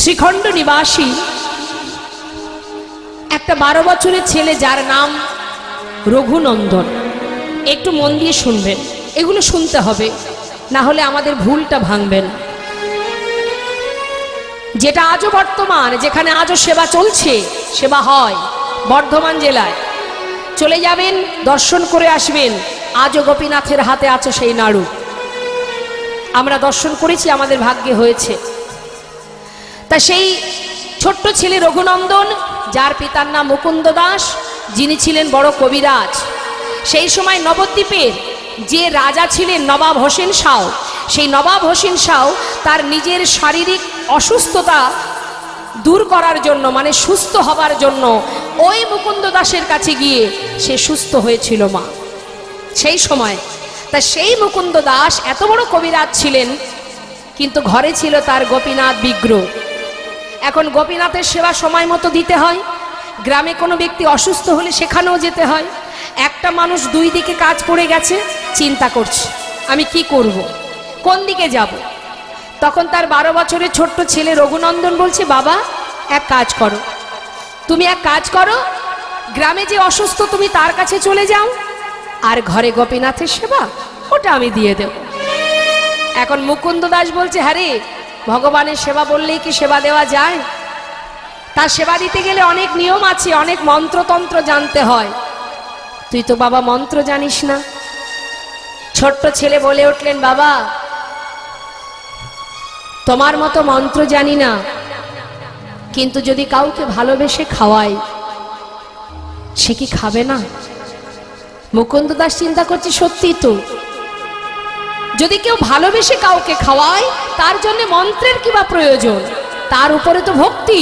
শ্রীখণ্ড নিবাসী একটা 12 বছরের ছেলে, যার নাম রঘুনন্দন। একটু মন দিয়ে শুনবেন, এগুলো শুনতে হবে, না হলে আমাদের ভুলটা ভাঙবেন। যেটা আজও বর্তমান, যেখানে আজও সেবা চলছে, সেবা হয় বর্ধমান জেলায়। চলে যাবেন, দর্শন করে আসবেন। আজও গোপীনাথের হাতে আছে সেই নাড়ু। আমরা দর্শন করেছি, আমাদের ভাগ্যে হয়েছে। তা সেই ছোট্ট ছেলে রঘুনন্দন, যার পিতার নাম মুকুন্দ দাস, যিনি ছিলেন বড় কবিরাজ। সেই সময় নবদ্বীপের যে রাজা ছিলেন নবাব হোসেন শাহ, সেই নবাব হোসেন শাহ তার নিজের শারীরিক অসুস্থতা দূর করার জন্য, মানে সুস্থ হবার জন্য, ওই মুকুন্দ দাসের কাছে গিয়ে সে সুস্থ হয়েছিল মা সেই সময়। তা সেই মুকুন্দ দাস এত বড় কবিরাজ ছিলেন, কিন্তু ঘরে ছিল তার গোপীনাথ বিগ্রহ। এখন গোপীনাথের সেবা সময় মতো দিতে হয়। গ্রামে কোনো ব্যক্তি অসুস্থ হলে সেখানেও যেতে হয়। একটা মানুষ দুই দিকে কাজ পড়ে গেছে, চিন্তা করছে আমি কি করব, কোন দিকে যাব। তখন তার 12 বছরের ছোট্ট ছেলে রঘুনন্দন বলছে, বাবা এক কাজ করো, তুমি এক কাজ করো, গ্রামে যে অসুস্থ তুমি তার কাছে চলে যাও, আর ঘরে গোপীনাথের সেবা ওটা আমি দিয়ে দেব। এখন মুকুন্দ দাস বলছে, হ্যাঁ রে, ভগবানের সেবা বললেই কি সেবা দেওয়া যায়? তার সেবা দিতে গেলে অনেক নিয়ম আছে, অনেক মন্ত্রতন্ত্র জানতে হয়। তুই তো বাবা মন্ত্র জানিস না। ছোট্ট ছেলে বলে উঠলেন, বাবা তোমার মতো মন্ত্র জানি না, কিন্তু যদি কাউকে ভালোবেসে খাওয়াই, সে কি খাবে না? মুকুন্দ দাস চিন্তা করছে, সত্যি তো, যদি কেউ ভালোবেসে কাউকে খাওয়ায়, তার জন্য মন্ত্রের কি বা প্রয়োজন? তার উপরে তো ভক্তি,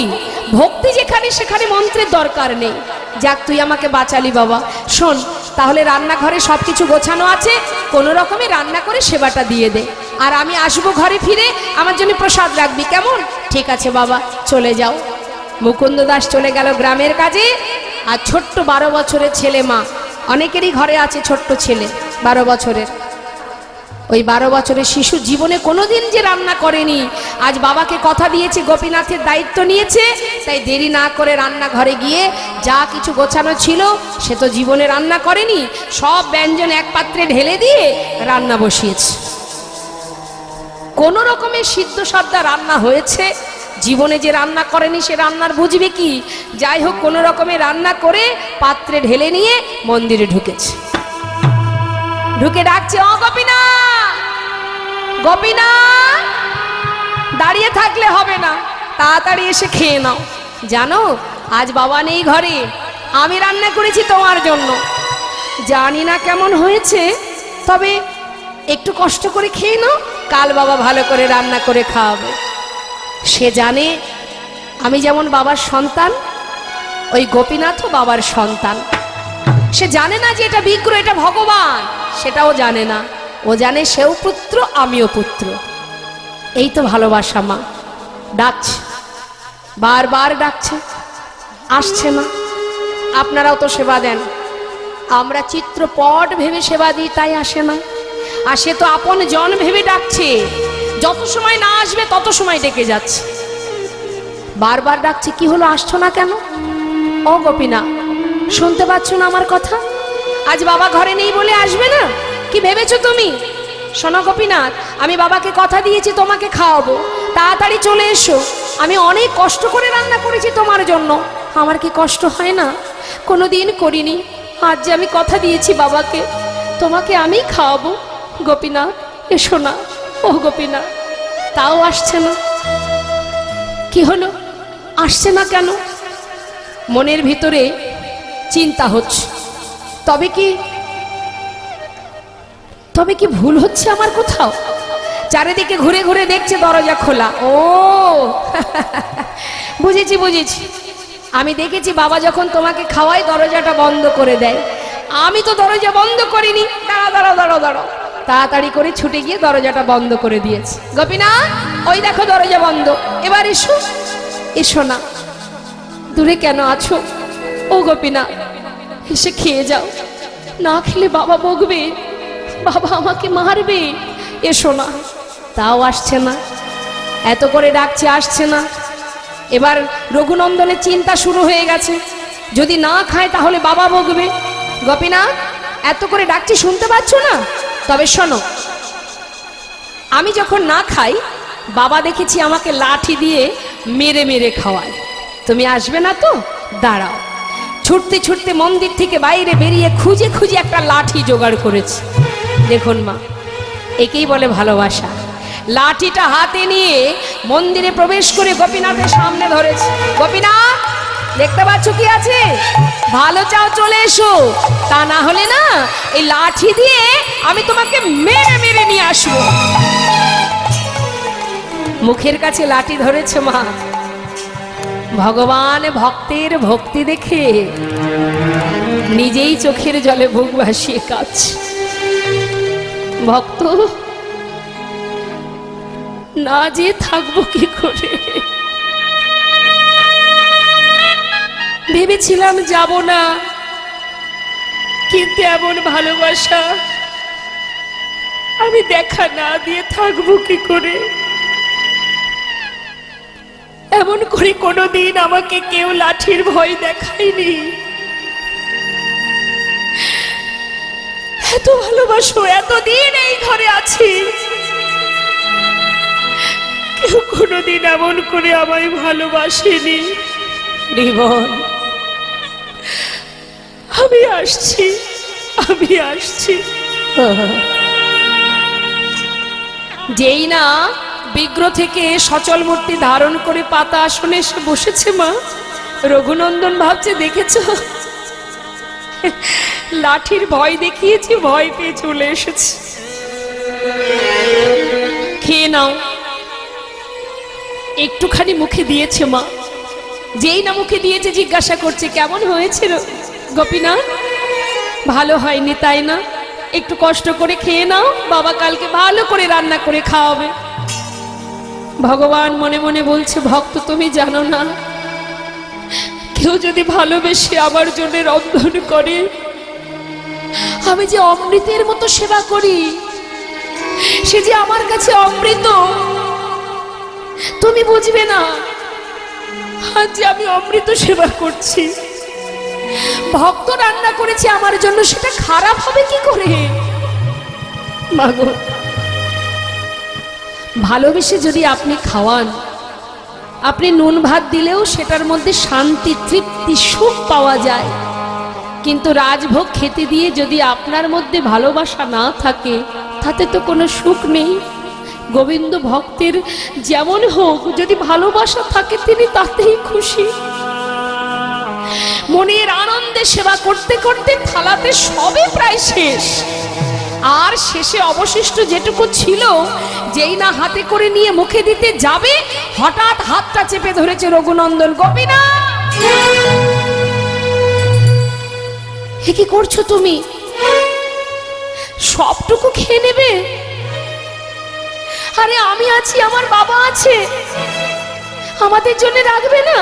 ভক্তি যেখানে সেখানে মন্ত্রের দরকার নেই। যাক, তুই আমাকে বাঁচালি বাবা। শোন, তাহলে রান্নাঘরে সবকিছু গোছানো আছে, কোনো রকমে রান্না করে সেবাটা দিয়ে দে, আর আমি আসবো ঘরে ফিরে, আমার জন্য প্রসাদ রাখবি, কেমন? ঠিক আছে বাবা, চলে যাও। মুকুন্দ দাস চলে গেল গ্রামের কাজে। আর ছোট্ট 12 বছরের ছেলে, মা অনেকেরই ঘরে আছে ছোট্ট ছেলে 12 বছরের, ওই 12 বছরের শিশু জীবনে কোনোদিন যে রান্না করেনি। আজ বাবাকে কথা দিয়েছে, গোপীনাথের দায়িত্ব নিয়েছে, তাই দেরি না করে রান্নাঘরে গিয়ে যা কিছু গোছানো ছিল সে তো জীবনে রান্না করেনি, সব ব্যঞ্জন এক পাত্রে ঢেলে দিয়ে রান্না বসিয়েছে। কোনো রকমের সিদ্ধ সাদ্দা রান্না হয়েছে, জীবনে যে রান্না করেনি সে রান্নার বুঝবে কি? যাই হোক, কোনো রকমে রান্না করে পাত্রে ঢেলে নিয়ে মন্দিরে ঢুকেছে। ঢুকে ডাকছে, ও গোপীনাথ, গোপীনাথ, দাঁড়িয়ে থাকলে হবে না, তাড়াতাড়ি এসে খেয়ে নাও। জানো আজ বাবা নেই ঘরে, আমি রান্না করেছি তোমার জন্য। জানি না কেমন হয়েছে, তবে একটু কষ্ট করে খেয়ে নাও, কাল বাবা ভালো করে রান্না করে খাওয়াবে। সে জানে আমি যেমন বাবার সন্তান, ওই গোপীনাথও বাবার সন্তান। সে জানে না যে এটা বিগ্রহ, এটা ভগবান, সেটাও জানে না। ও জানে সেও পুত্র, আমিও পুত্র। এই তো ভালোবাসা। মা ডাকছে, বারবার ডাকছে, আসছে না। আপনারাও তো সেবা দেন, আমরা চিত্রপট ভেবে সেবা দিই, তাই আসে না। আর সে তো আপন জন ভেবে ডাকছে, যত সময় না আসবে তত সময় ডেকে যাচ্ছে, বারবার ডাকছে। কি হলো, আসছো না কেন? ও গোপীনাথ, শুনতে পাচ্ছ না আমার কথা? আজ বাবা ঘরে নেই বলে আসবে না? কি ভেবেছো তুমি? শোনো গোপীনাথ, আমি বাবাকে কথা দিয়েছি তোমাকে খাওয়াবো, তাড়াতাড়ি চলে এসো। আমি অনেক কষ্ট করে রান্না করেছি তোমার জন্য, আমার কি কষ্ট হয় না? কোনোদিন করিনি, আজ যে আমি কথা দিয়েছি বাবাকে, তোমাকে আমি খাওয়াবো। গোপীনাথ এসো না। ও গোপীনাথ, তাও আসছে না। কি হলো, আসছে না কেন? মনের ভিতরে চিন্তা হচ্ছে, তবে কি ভুল হচ্ছে আমার কোথাও? চারিদিকে ঘুরে ঘুরে দেখছে দরজা খোলা। ও বুঝেছি, আমি দেখেছি বাবা যখন তোমাকে খাওয়ায় দরজাটা বন্ধ করে দেয়, আমি তো দরজা বন্ধ করিনি। দাঁড়াও, তাড়াতাড়ি করে ছুটে গিয়ে দরজাটা বন্ধ করে দিয়েছি। গোপীনাথ, ওই দেখো দরজা বন্ধ, এবার এসো। এসো না, দূরে কেন আছো? ও গোপীনাথ, এসে খেয়ে যাও, না খেলে বাবা বকবে, বাবা আমাকে মারবে। এসো না। তাও আসছে না, এত করে ডাকছে, আসছে না। এবার রঘুনন্দনের চিন্তা শুরু হয়ে গেছে, যদি না খায় তাহলে বাবা বকবে। গোপীনাথ, এত করে ডাকছি শুনতে পাচ্ছ না? তবে শোনো, আমি যখন না খাই বাবা দেখেছি আমাকে লাঠি দিয়ে মেরে মেরে খাওয়ায়, তুমি আসবে না তো? দাঁড়াও। ছুটতে ছুটতে মন্দির থেকে বাইরে বেরিয়ে খুঁজে খুঁজে একটা লাঠি জোগাড় করেছি। দেখুন মা, একেই বলে ভালোবাসা। লাঠিটা হাতে নিয়ে মন্দিরে প্রবেশ করে গোপীনাথের সামনে ধরেছে। গোপীনাথ, দেখতে পাচ্ছ কি আছে? ভালো চাও চলে এসো, তা না হলে না এই লাঠি দিয়ে আমি তোমাকে মেরে মেরে নিয়ে আসবো। মুখের কাছে লাঠি ধরেছে মা। ভগবান ভক্তের ভক্তি দেখে নিজেই চোখের জলে বুক ভাসিয়ে কাঁদছে। ভক্ত, না যে থাকবো কি করে? ভেবেছিলাম যাব না, কিন্তু এমন ভালোবাসা আমি দেখা না দিয়ে থাকবো কি করে? এমন করে কোনোদিন আমাকে কেউ লাঠির ভয় দেখায়নি। এত ভালোবাসো, এতদিন এই ঘরে আছি, কেউ কোনোদিন এমন করে আমায় ভালোবাসেনি। রিবন, আমি আসছি, আমি আসছি। যেই না বিগ্রহ থেকে সচল মূর্তি ধারণ করে পাতা আসনে এসে বসেছে মা, রঘুনন্দন ভাবছে দেখেছ, লাঠির ভয় দেখিয়েছি, ভয় পেয়ে চলে এসেছে। খেয়ে নাও। একটুখানি মুখে দিয়েছে মা। যেই না মুখে দিয়েছে জিজ্ঞাসা করছে কেমন হয়েছিল গোপীনাথ? ভালো হয়নি তাই না? একটু কষ্ট করে খেয়ে নাও, বাবা কালকে ভালো করে রান্না করে খাওয়াবে। ভগবান মনে মনে বলছে, ভক্ত তুমি জানো না, কেউ যদি ভালোবেসে আমার জন্য রন্ধন করে, আমি যে অমৃতের মতো সেবা করি, সে যে আমার কাছে অমৃত, তুমি বুঝবে না আজ যে আমি অমৃত সেবা করছি। ভক্ত রান্না করেছে আমার জন্য, সেটা খারাপ হবে কি করে? মাগো, ভালোবেসে যদি আপনি খাওয়ান, আপনি নুন ভাত দিলেও সেটার মধ্যে শান্তি, তৃপ্তি, সুখ পাওয়া যায়। কিন্তু রাজভোগ খেতে দিয়ে যদি আপনার মধ্যে ভালোবাসা না থাকে, তাতে তো কোনো সুখ নেই। গোবিন্দ ভক্তের যেমন হোক, যদি ভালোবাসা থাকে তিনি তাতেই খুশি। মনের আনন্দে সেবা করতে করতে থালাতে সবে প্রায় শেষ, আর শেষে অবশিষ্ট যেটুকু ছিল, যেই না হাতে করে নিয়ে মুখে দিতে যাবে, হঠাৎ হাতটা চেপে ধরেছে রঘুনন্দন। গোপীনাথ, এ কি করছো তুমি? সবটুকু খেয়ে নেবে? আরে আমি আছি, আমার বাবা আছে, আমাদের জন্য রাখবে না?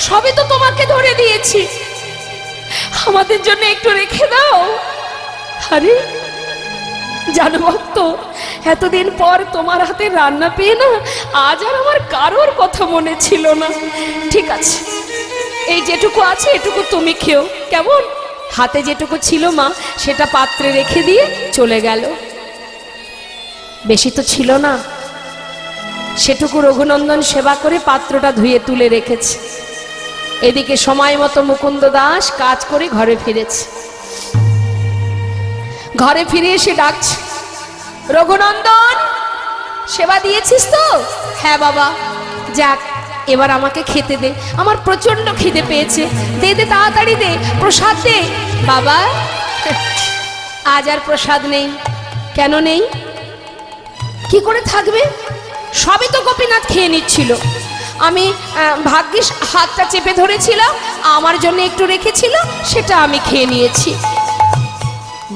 সবে তো তোমাকে ধরে দিয়েছি, আমাদের জন্য একটু রেখে দাও। আরে জানো ভক্ত, এতদিন পর তোমার হাতে রান্না পেয়ে না আজ আর আমার কারোর কথা মনে ছিল না। ঠিক আছে, এই যেটুকু আছে এটুকু তুমি খেও, কেমন? হাতে যেটুকু ছিল মা, সেটা পাত্রে রেখে দিয়ে চলে গেল। বেশি তো ছিল না, সেটুকু রঘুনন্দন সেবা করে পাত্রটা ধুয়ে তুলে রেখেছে। এদিকে সময় মতো মুকুন্দ দাস কাজ করে ঘরে ফিরেছে। ঘরে ফিরে এসে ডাকছে, রঘুনন্দন, সেবা দিয়েছিস তো? হ্যাঁ বাবা। যাক, এবার আমাকে খেতে দে, আমার প্রচন্ড খিদে পেয়েছে। দে দে, তাড়াতাড়ি দে, প্রসাদ দে। বাবা, আজ আর প্রসাদ নেই। কেন নেই? কি করে থাকবে? সবই তো গোপীনাথ খেয়ে নিচ্ছিল, আমি ভাগ্যিস হাতটা চেপে ধরেছিলাম, আমার জন্য একটু রেখেছিল, সেটা আমি খেয়ে নিয়েছি।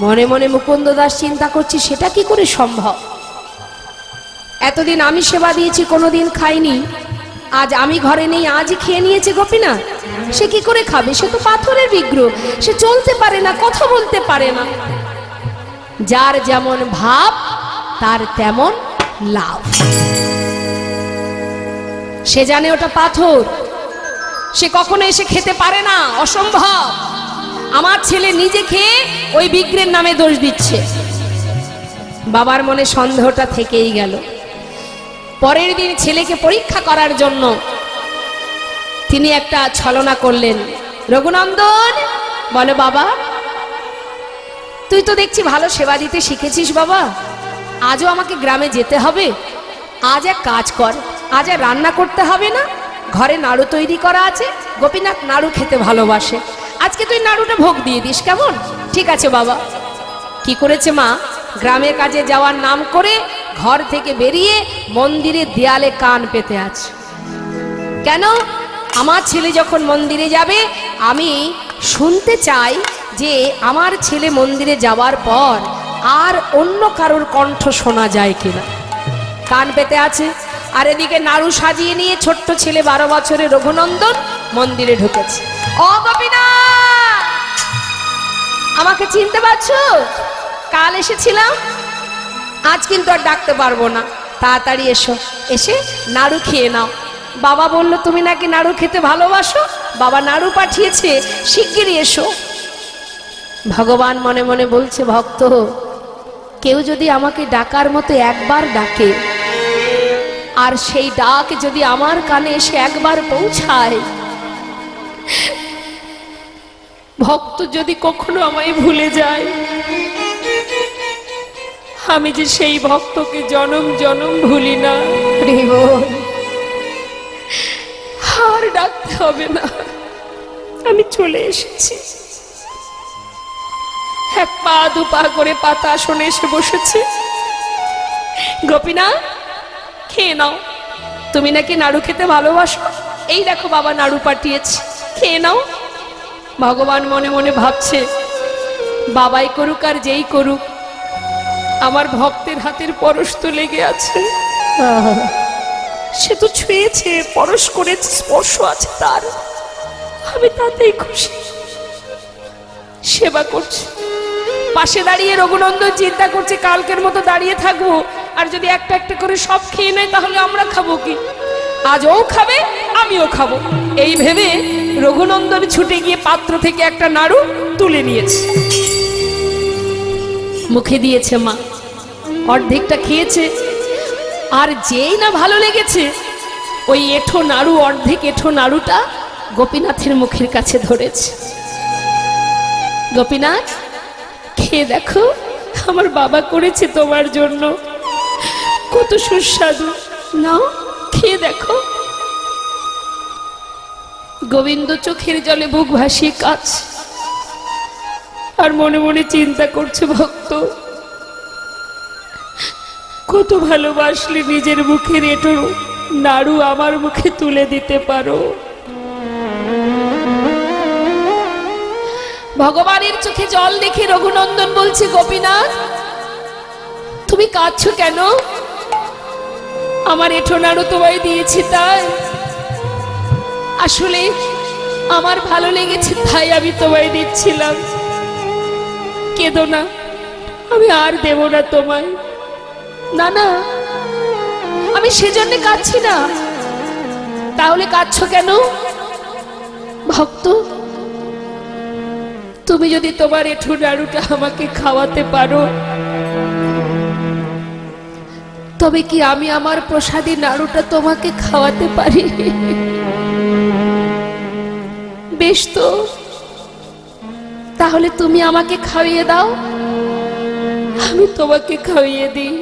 মনে মনে মুকুন্দ দাস চিন্তা করছি, সেটা কি করে সম্ভব? এতদিন আমি সেবা দিয়েছি, কোনোদিন খাইনি, আজ আমি ঘরে নেই, আজই খেয়ে নিয়েছে গোপীনাথ। সে কি করে খাবে? সে তো পাথরের বিগ্রহ, সে চলতে পারে না, কথা বলতে পারে না। যার যেমন ভাব তার তেমন লাভ। সে জানে ওটা পাথর, সে কখনো এসে খেতে পারে না, অসম্ভব। আমার ছেলে নিজে খেয়ে ওই বিগ্রের নামে দোষ দিচ্ছে। বাবার মনে সন্দেহটা থেকেই গেল। পরের দিন ছেলেকে পরীক্ষা করার জন্য তিনি একটা ছলনা করলেন। রঘুনন্দন, বলে বাবা, তুই তো দেখছি ভালো সেবা দিতে শিখেছিস বাবা, আজও আমাকে গ্রামে যেতে হবে। আজ এক কাজ কর, আজ আর রান্না করতে হবে না, ঘরে নাড়ু তৈরি করা আছে, গোপীনাথ নাড়ু খেতে ভালোবাসে, আজকে তুই নাড়ুটা ভোগ দিয়ে দিস, কেমন? ঠিক আছে বাবা। কি করেছে মা, গ্রামের কাজে যাওয়ার নাম করে ঘর থেকে বেরিয়ে মন্দিরের দেয়ালে কান পেতে আছে। কেন? আমার ছেলে যখন মন্দিরে যাবে আমি শুনতে চাই যে আমার ছেলে মন্দিরে যাওয়ার পর আর অন্য কারোর কণ্ঠ শোনা যায় কিনা। কান পেতে আছে। আর এদিকে নাড়ু সাজিয়ে নিয়ে ছোট্ট ছেলে 12 বছরের রঘুনন্দন মন্দিরে ঢুকেছে। ও গোপীনাথ, আমাকে চিনতে পারছো? কাল এসেছিলাম, আজ কিন্তু আর ডাকতে পারবো না, তাড়াতাড়ি এসো, এসে নাড়ু খেয়ে নাও। বাবা বলল তুমি নাকি নাড়ু খেতে ভালোবাসো, বাবা নাড়ু পাঠিয়েছে, শিগগিরই এসো। ভগবান মনে মনে বলছে, ভক্ত, কেউ যদি আমাকে ডাকার মতো একবার ডাকে, আর সেই ডাক যদি আমার কানে এসে একবার পৌঁছায়, ভক্ত যদি কখনো আমায় ভুলে যায়, আমি যে সেই ভক্তকে জনম জনম ভুলি না। আর ডাকতে হবে না, আমি চলে এসেছি। এক পা দু পা করে পাতা আসনে এসে বসেছে। গোপীনাথ, খেয়ে নাও, তুমি নাকি নাড়ু খেতে ভালোবাসো, এই দেখো বাবা নাড়ু পাঠিয়েছে, খেয়ে নাও। ভগবান মনে মনে ভাবছে, বাবাই করুক আর যেই করুক, আমার ভক্তের হাতের পরশ তো লেগে আছে, সে তো ছুঁয়েছে, পরশ করেছে, স্পর্শ আছে তার, আমি তাতেই খুশি। সেবা করছে। পাশে দাঁড়িয়ে রঘুনন্দন চিন্তা করছে, কালকের মতো দাঁড়িয়ে থাকবো, আর যদি একটা একটা করে সব খেয়ে নেয় তাহলে আমরা খাবো কি? আজ ও খাবে, আমিও খাবো। এই ভেবে রঘুনন্দন ছুটে গিয়ে পাত্র থেকে একটা নাড়ু তুলে নিয়েছে, মুখে দিয়েছে। মা অর্ধেকটা খেয়েছে, আর যেই না ভালো লেগেছে, ওই এঁঠো নাড়ু, অর্ধেক এঁঠো নাড়ুটা গোপীনাথের মুখের কাছে ধরেছে। গোপীনাথ, খেয়ে দেখো, আমার বাবা করেছে তোমার জন্য, কত সুস্বাদু, নাও খেয়ে দেখো। গোবিন্দ চোখের জলে বুক ভাসিয়ে কাঁদছে, আর মনে মনে চিন্তা করছে, ভক্ত কত ভালোবাসলে নিজের মুখের এঁটো নাড়ু আমার মুখে তুলে দিতে পারো। ভগবানের চোখে জল দেখে রঘুনন্দন বলছে, গোপীনাথ, তুমি কাঁদছো কেন? আমার এঁঠো নাড়ু তোমায় দিয়েছি তাই? আসলে আমার ভালো লেগেছে তাই আমি তোমায় দিচ্ছিলাম, কেঁদো না, আমি আর দেব না তোমায়। না না, আমি সেজন্য কাঁদছি না। তাহলে কাঁদছো কেন? ভক্ত, তুমি যদি তোমার এঁঠো নাড়ুটা আমাকে খাওয়াতে পারো, তবে কি আমি আমার প্রসাদী নাড়ুটা তোমাকে খাওয়াতে পারি? বেশ তো, তাহলে তুমি আমাকে খাইয়ে দাও, আমি তোমাকে খাইয়ে দিই।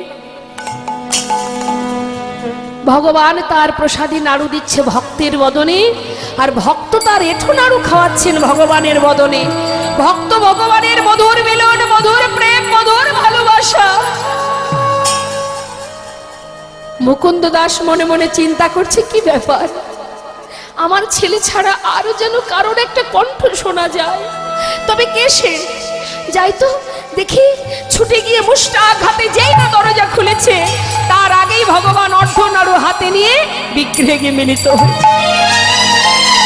ভগবান তার প্রসাদী নাড়ু দিচ্ছে ভক্তের বদনে, আর ভক্ত তার এঁঠো নাড়ু খাওয়াচ্ছেন ভগবানের বদনে। ভক্ত ভগবানের মধুর মিলন, মধুর প্রেম, মধুর ভালোবাসা। মুকুন্দ দাস মনে মনে চিন্তা করছে, কি ব্যাপার, আমার ছেলে ছাড়া আরো যেন কারোর একটা কণ্ঠ শোনা যায়, তবে কে সে? যাই তো দেখি। ছুটে গিয়ে মুষ্টাঘাতে যেই না দরজা খুলেছে, তার আগেই ভগবান অর্ধনাড়ু হাতে নিয়ে বিগ্রহে মিলিত হয়েছে।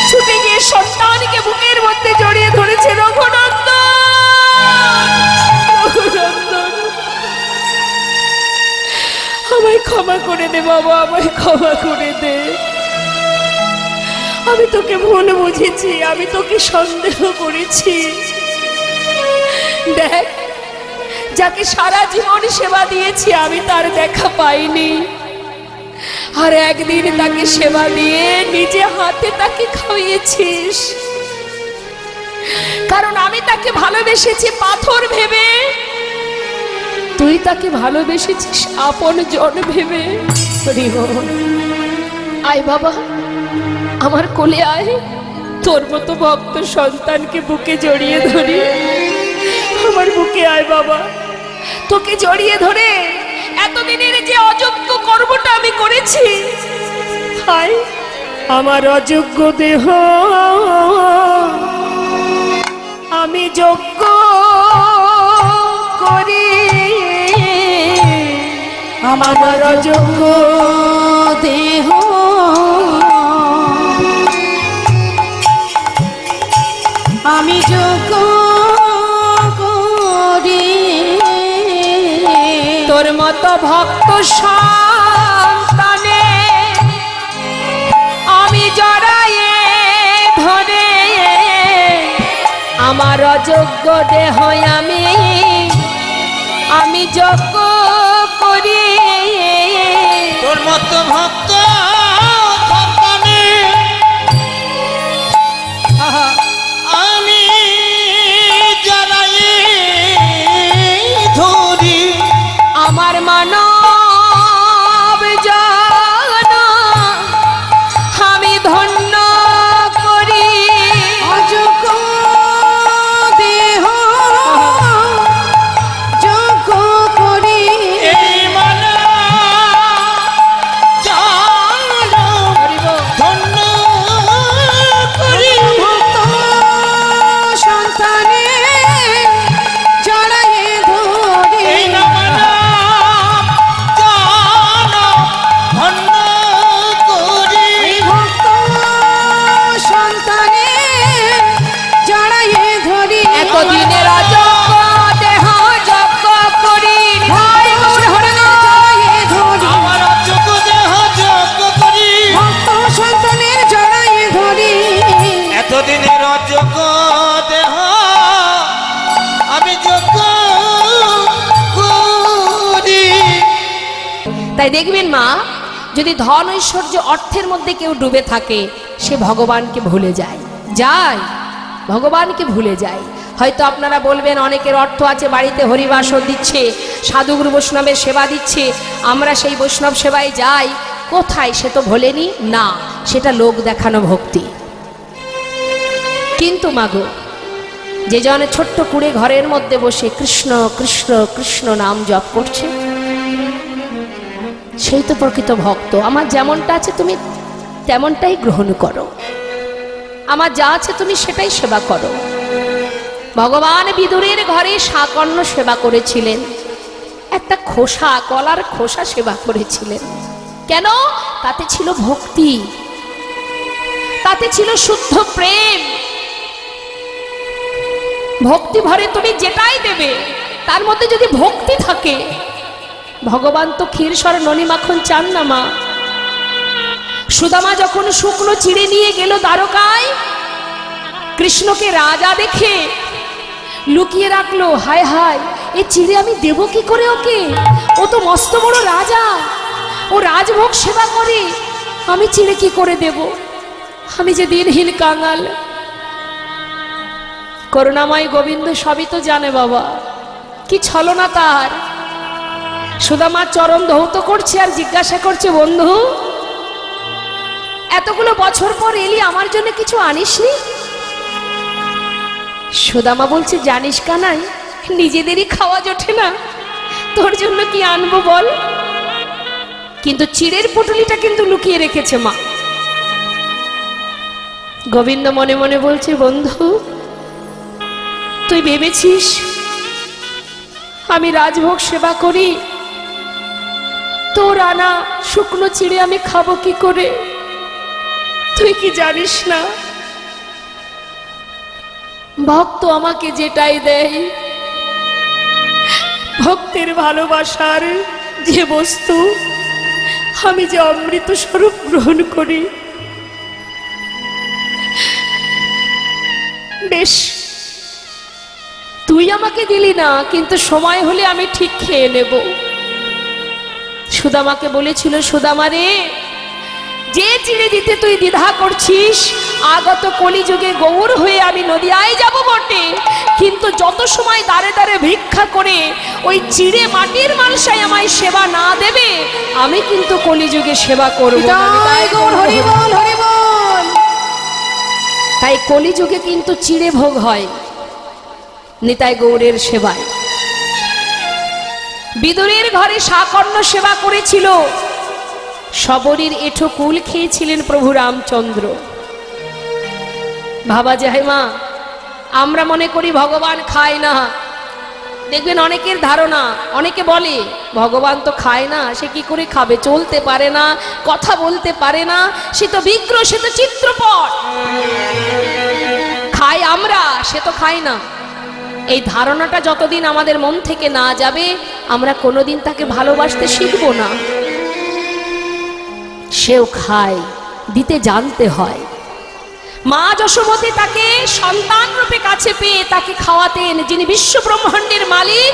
ছুটে গিয়ে সন্তানকে বুকের মধ্যে জড়িয়ে ধরেছে। রঘুনন্দন, রঘুনন্দন, আমায় ক্ষমা করে দে বাবা, আমায় ক্ষমা করে দে, আমি তোকে ভুল বুঝেছি, আমি তোকে সন্দেহ করেছি। দেখ, যাকে সারা জীবন সেবা দিয়েছি আমি তার দেখা পাইনি, আর একদিন তাকে সেবা দিয়ে নিজে হাতে তাকে খাইয়েছিস। কারণ আমি তাকে ভালোবেসেছি পাথর ভেবে, তুই তাকে ভালোবেসেছিস আপন জন ভেবে। আয় বাবা, আমার কোলে আয়, তোর মতো ভক্ত সন্তানকে বুকে জড়িয়ে ধরি। আমার বুকে আয় বাবা, তোকে জড়িয়ে ধরে এতদিনের যে অযোগ্য কর্মটা আমি করেছি, হায় আমার অযোগ্য দেহ আমি যোগ্য করি, আমার অযোগ্য দেহ আমি যোগ্য করি। তোর মতো ভক্ত সন্তানে আমি জড়ায়ে ধরে আমার অযোগ্য দেহ আমি যোগ্য করি। তোর মতো ভক্ত সন্তানে আমি জড়ায়ে ধরি আমার মানব জন আমি ধন্য করি। অযোগ্য দেহ যোগ্য করি। এই মানব জন ধন্য করি। ভক্ত সন্তানে জড়ায়ে ধরি। এই মানব জন ধন্য করি। ভক্ত সন্তানে জড়ায়ে ধরি। এতদিনের অযোগ্য দেহ যোগ্য করি। নিতাই গৌর হরিনাম। জড়ায়ে ধরি। আমার অযোগ্য দেহ যোগ্য করি। ভক্ত সন্তানের জড়ায়ে ধরি। এতদিনের অযোগ্য দেহ আমি যোগ্য করি। তাই দেখবেন মা, যদি ধন ঐশ্বর্য অর্থের মধ্যে কেউ ডুবে থাকে সে ভগবানকে ভুলে যায়, ভগবানকে ভুলে যায়। হয়তো আপনারা বলবেন অনেকের অর্থ আছে, বাড়িতে হরিবাসর দিচ্ছে, সাধুগুরু বৈষ্ণবের সেবা দিচ্ছে, আমরা সেই বৈষ্ণব সেবায় যাই, কোথায় সে তো ভোলেনি না, সেটা লোক দেখানো ভক্তি। কিন্তু মাগো, যে জন ছোট্ট কুড়ে ঘরের মধ্যে বসে কৃষ্ণ কৃষ্ণ কৃষ্ণ নাম জপ করছে, সেই তো প্রকৃত ভক্ত। আমার যেমনটা আছে তুমি তেমনটাই গ্রহণ করো, আমার যা আছে তুমি সেটাই সেবা করো। ভগবান বিদুরের ঘরে শাকর্ণ সেবা করেছিলেন, একটা খোসা, কলার খোসা সেবা করেছিলেন। কেন? তাতে ছিল ভক্তি, তাতে ছিল শুদ্ধ প্রেম। ভক্তি ভরে তুমি যেটাই দেবে তার মধ্যে যদি ভক্তি থাকে, ভগবান তো ক্ষীরসর ননি মাখন চান না মা। সুদামা যখন শুকনো চিড়ে নিয়ে গেল দ্বারকায়, কৃষ্ণকে রাজা দেখে লুকিয়ে রাখলো। হায় হায়, এই চিড়ে আমি দেব কি করে ওকে? ও তো মস্ত বড় রাজা, ও রাজভোগ সেবা করে, আমি চিড়ে কি করে দেব? আমি যে দিনহীন কাঙাল। করুণাময় গোবিন্দ সবই তো জানে বাবা, কি ছলনা তার। সুদামা চরণ ধৌত করছে আর জিজ্ঞাসা করছে, বন্ধু এতগুলো বছর পর এলি, আমার জন্য কিছু আনিসনি? সুদামা বলছে, জানিস কানাই, নিজেদেরই খাওয়া জোটে না, তোর জন্য কি আনবো বল? কিন্তু চিড়ের পুটুলিটা কিন্তু লুকিয়ে রেখেছে মা। গোবিন্দ মনে মনে বলছে, বন্ধু তুই ভেবেছিস আমি রাজভোগ সেবা করি, তোর আনা শুকনো চিড়ে আমি খাবো কি করে? তুই কি জানিস না ভক্ত আমাকে যেটাই দেয়, ভক্তের ভালোবাসার যে বস্তু, আমি যে অমৃত স্বরূপ গ্রহণ করি, তুই আমাকে দিলি না, কিন্তু সময় হলে আমি ঠিক খেয়ে নেব। সুদামাকে বলেছিল, সুদামা রে, যে চিড়ে দিতে তুই দ্বিধা করছিস, আগত কলিযুগে গৌর হয়ে আমি নদিয়ায় যাব বটে, কিন্তু যত সময় দাঁড়ে দাঁড়ে ভিক্ষা করে ওই চিড়ে মাটির মানুষাই আমায় সেবা না দেবে, আমি কিন্তু কলিযুগে সেবা করব না। নিতাই গৌর হরি বল, হরি বল। তাই কলিযুগে কিন্তু চিড়ে ভোগ হয় নিতাই গৌরের সেবায়। বিদুরের ঘরে সাকর্ণ সেবা করেছিল, শবরীর এঁঠো কুল খেয়েছিলেন প্রভু রামচন্দ্র। ভাবা যায় মা, আমরা মনে করি ভগবান খায় না। দেখবেন অনেকের ধারণা, অনেকে বলে ভগবান তো খায় না, সে কি করে খাবে, চলতে পারে না, কথা বলতে পারে না, সে তো বিগ্রহ, সে তো চিত্রপট। খাই আমরা, সে তো খায় না। এই ধারণাটা যতদিন আমাদের মন থেকে না যাবে, আমরা কোনোদিন তাকে ভালোবাসতে শিখব না। সেও খায়, দিতে জানতে হয়। মা যশোমতী তাকে সন্তান রূপে কাছে পেয়ে তাকে খাওয়াতেন, যিনি বিশ্ব ব্রহ্মাণ্ডের মালিক।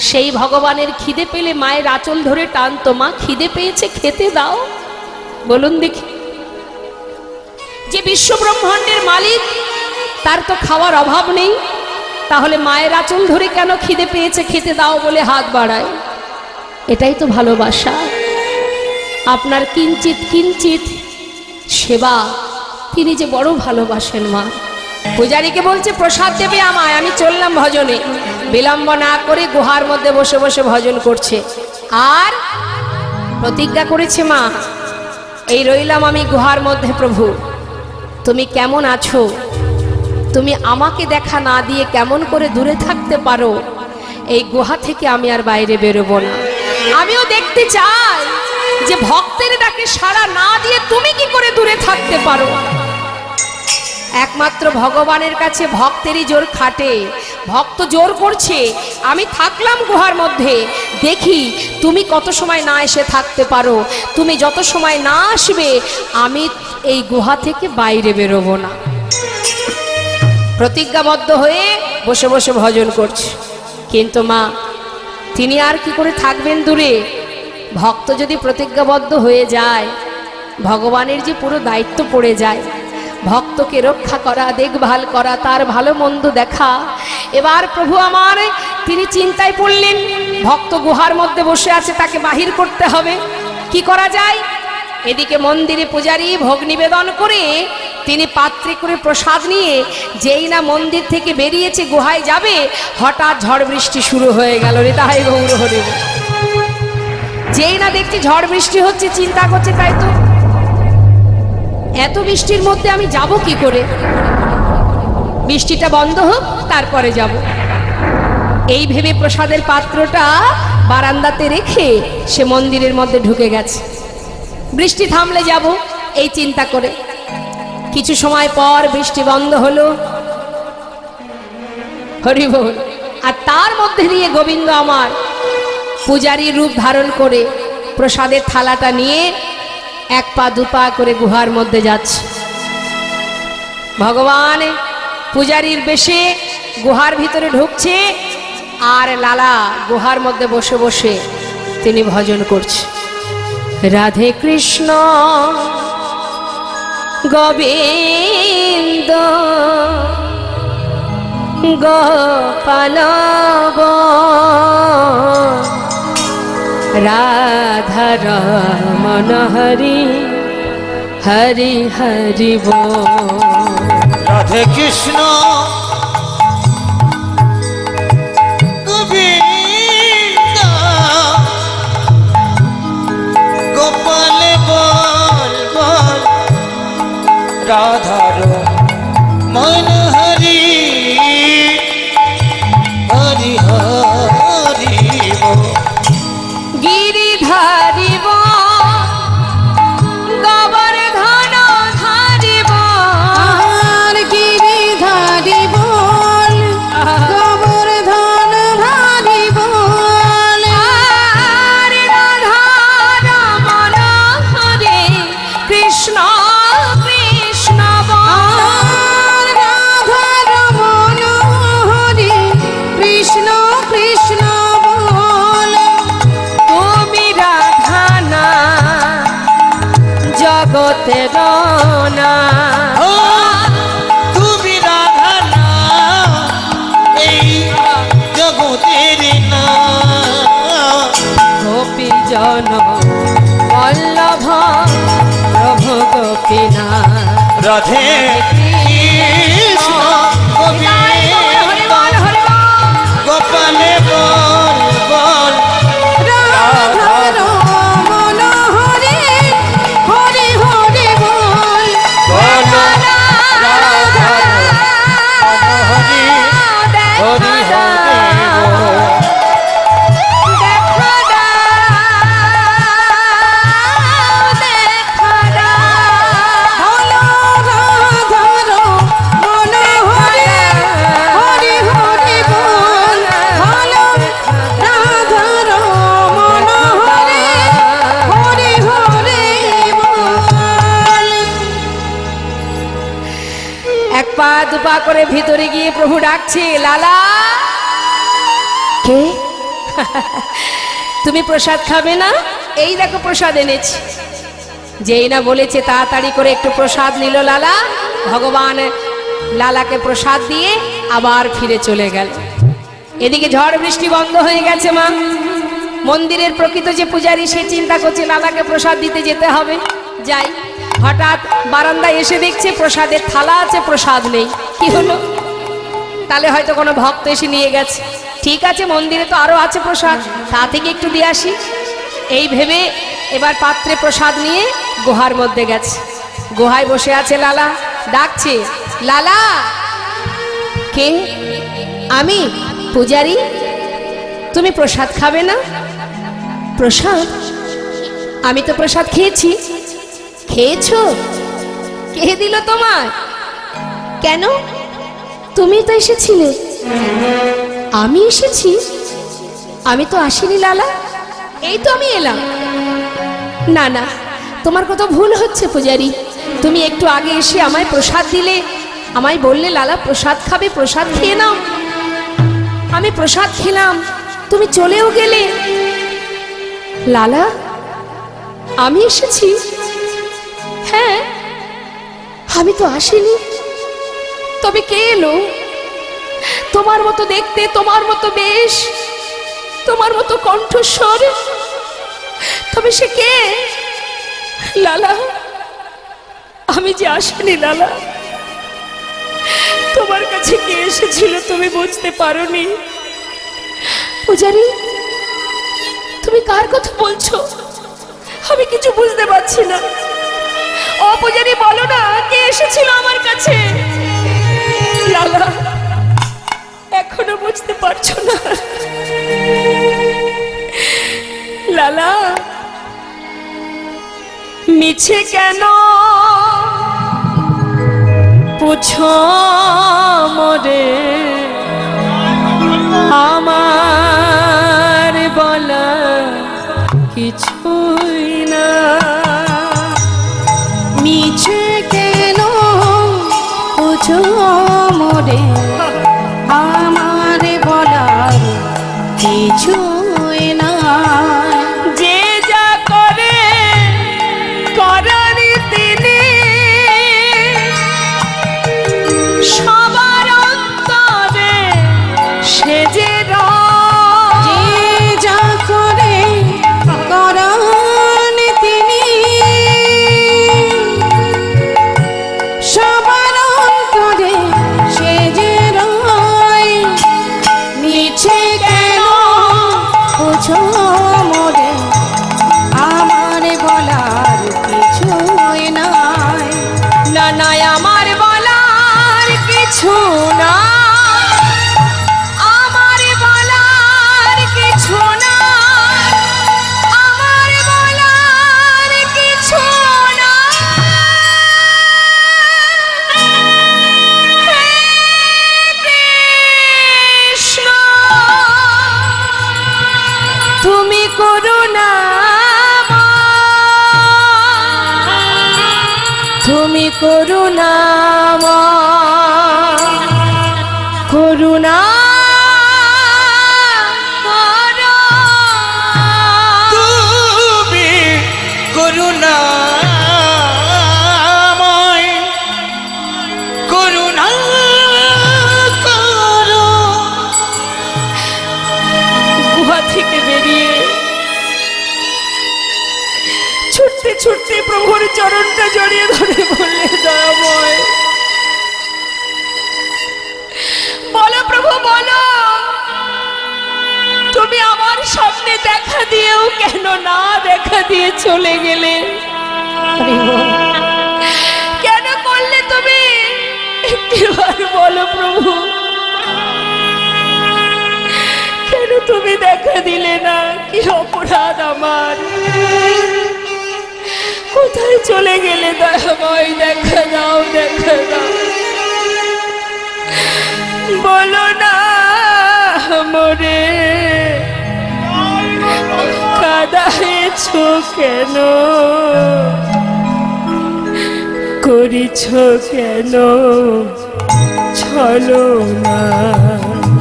সেই ভগবানের খিদে পেলে মায়ের আঁচল ধরে টানতো, মা খিদে পেয়েছে, খেতে দাও। বলুন দেখি, যে বিশ্ব ব্রহ্মাণ্ডের মালিক, তার তো খাওয়ার অভাব নেই, তাহলে মায়ের আঁচল ধরে কেন খিদে পেয়েছে খেতে দাও বলে হাত বাড়ায়? এটাই তো ভালোবাসা। আপনার কিঞ্চিত কিঞ্চিত সেবা তিনি যে বড় ভালোবাসেন মা। পূজারীকে বলছে, প্রসাদ দেবে আমায়, আমি চললাম ভজনে। বিলম্ব না করে গুহার মধ্যে বসে বসে ভজন করছে, আর প্রতিজ্ঞা করেছে, মা এই রইলাম আমি গুহার মধ্যে, প্রভু তুমি কেমন আছো, তুমি আমাকে দেখা না দিয়ে কেমন করে দূরে থাকতে পারো, এই গুহা থেকে আমি আর বাইরে বেরোবো না। আমিও দেখতে চাই যে ভক্তের ডাকে সাড়া না দিয়ে তুমি কি করে দূরে থাকতে পারো। একমাত্র ভগবানের কাছে ভক্তেরই জোর খাটে। ভক্ত জোর করছে, আমি থাকলাম গুহার মধ্যে, দেখি তুমি কত সময় না এসে থাকতে পারো। তুমি যত সময় না আসবে, আমি এই গুহা থেকে বাইরে বেরোবো না। প্রতিজ্ঞাবদ্ধ হয়ে বসে বসে ভজন করছে। কিন্তু মা, তিনি আর কি করে থাকবেন দূরে? ভক্ত যদি প্রতিজ্ঞাবদ্ধ হয়ে যায়, ভগবানের যে পুরো দায়িত্ব পড়ে যায়, ভক্তকে রক্ষা করা, দেখভাল করা, তার ভালো মন্দ দেখা। এবার প্রভু আমার, তিনি চিন্তায় পড়লেন, ভক্ত গুহার মধ্যে বসে আছে, তাকে বাহির করতে হবে, কি করা যায়? এদিকে মন্দিরে পূজারী ভোগ নিবেদন করে তিনি পাত্রে করে প্রসাদ নিয়ে যেই না মন্দির থেকে বেরিয়েছে গুহায় যাবে, হঠাৎ ঝড় বৃষ্টি শুরু হয়ে গেল। রে তাই গৌর হরি। যেই না দেখছি ঝড় বৃষ্টি হচ্ছে, চিন্তা করছে, তাই তো এত বৃষ্টির মধ্যে আমি যাব কি করে, বৃষ্টিটা বন্ধ হোক তারপরে যাব। এই ভেবে প্রসাদের পাত্রটা বারান্দাতে রেখে সে মন্দিরের মধ্যে ঢুকে গেছে। বৃষ্টি থামলে যাব এই চিন্তা করে। কিছু সময় পর বৃষ্টি বন্ধ হলো, হরি বল। আর তার মধ্যে দিয়ে গোবিন্দ আমার পূজারীর রূপ ধারণ করে প্রসাদের থালাটা নিয়ে এক পা দুপা করে গুহার মধ্যে যাচ্ছে। ভগবান পূজারীর বেশে গুহার ভিতরে ঢুকছে, আর লালা গুহার মধ্যে বসে বসে তিনি ভজন করছে। রাধে কৃষ্ণ গোবিন্দ গোপাল রাধা রমণ হরি হরি হরি বল। রাধে কৃষ্ণ গোবিন্দ গোপাল বল বল, রাধার মন হরি হরি হরি বল। গিরিধারিব গোবর্ধন ধারিব, আর গিরিধারি বল, গোবর্ধন ধারি বল। আর রাধা রমণ হরে কৃষ্ণ কৃষ্ণ বল। আর জগতের না ও তুমি রাধা না এই জগতের না গোপী জন বল্লভ প্রভু গোপীনা রাধে কৃষ্ণ গোবিন্দ গোপালে বল বল রাধার মন হরে হরে হরে বল বল রাধা হরি হরি হরি বল বলো রাধার মন হরে হরে হরে বল বলো রাধার মন হরে হরে হরে বল এক পা দুপা করে ভিতরে গিয়ে প্রভু ডাকছে লালা কে তুমি প্রসাদ খাবে না এই দেখো প্রসাদ এনেছি যেই না বলেছে তাড়াতাড়ি করে একটু প্রসাদ নিল লালা ভগবান লালাকে প্রসাদ দিয়ে আবার ফিরে চলে গেল এদিকে ঝড় বৃষ্টি বন্ধ হয়ে গেছে মা মন্দিরের প্রকৃত যে পূজারী সে চিন্তা করছে লালাকে প্রসাদ দিতে যেতে হবে যাই হঠাৎ বারান্দায় এসে দেখছে প্রসাদের থালা আছে প্রসাদ নেই কি হলো তাহলে হয়তো কোনো ভক্ত এসে নিয়ে গেছে ঠিক আছে মন্দিরে তো আরো আছে প্রসাদ তা থেকে একটু দিয়ে আসি এই ভেবে এবার পাত্রে প্রসাদ নিয়ে গুহার মধ্যে গেছে গুহায় বসে আছে লালা ডাকছে লালা কে আমি পূজারি তুমি প্রসাদ খাবে না প্রসাদ আমি তো প্রসাদ খেয়েছি খেয়েছো কে দিল তোমায় কেন তুমি তো এসেছিলে আমি এসেছি আমি তো আসিনি লালা এই তো আমি এলাম না না তোমার কত ভুল হচ্ছে পূজারি তুমি একটু আগে এসে আমায় প্রসাদ দিলে আমায় বললে লালা প্রসাদ খাবে প্রসাদ খেয়ে নাও আমি প্রসাদ খেলাম তুমি চলেও গেলে লালা আমি এসেছি হ্যাঁ আমি তো আসিনি তবে কে এলো তোমার মতো দেখতে তোমার মতো বেশ তোমার মতো কণ্ঠস্বর তবে সে কে লালা আমি যে আসিনি লালা তোমার কাছে কে এসেছিল তুমি বুঝতে পারোনি পূজারি তুমি কার কথা বলছো আমি কিছু বুঝতে পারছি না ও পূজারি বলো না কে এসেছিল আমার কাছে লালা এখনো বুঝতে পারছো না লালা মিছে কেন পুছো মোরে আমার বলা কিছুই না মিছে কেন বুঝো মোরে আমার বলার কিছুই না যে যা করে করার তিনি সবার অন্তরে সে যে যে যা করে করান তিনি সবার অন্তরে সে যে রয় মিছে কেন বুঝো মোরে আমার বলার কিছুই নাই না না আমার বলার কিছু না আমার বলার কিছু না আমার বলার কিছু না হে কৃষ্ণ তুমি করুণা তুমি করুণা করুণা করো। তুমি করুণা ছুটতে প্রভুর চরণটা জড়িয়ে ধরে বললে, দয়াময় বলো প্রভু বলো, তুমি আমার সামনে দেখা দিয়েও কেন না দেখা দিয়ে চলে গেলে? কেন করলে তুমি? একটিবার বলো প্রভু, কেন তুমি দেখা দিলে না? কি অপরাধ আমার? কোথায় চলে গেলে দয়াময়? দেখা দাও, দেখা দাও, বলো না মোরে কাঁদাইছ কেন, করিছ কেন ছলো না?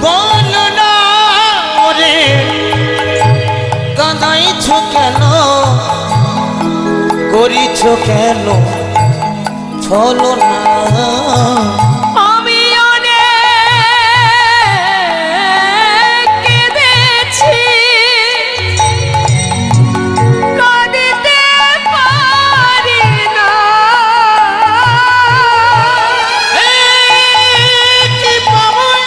বলো না ওরে কাঁদাইছ কেন, করিছ কেন ছলো না? আমি অনেক কেঁদেছি, কাঁদিতে পারি না। কি পাবই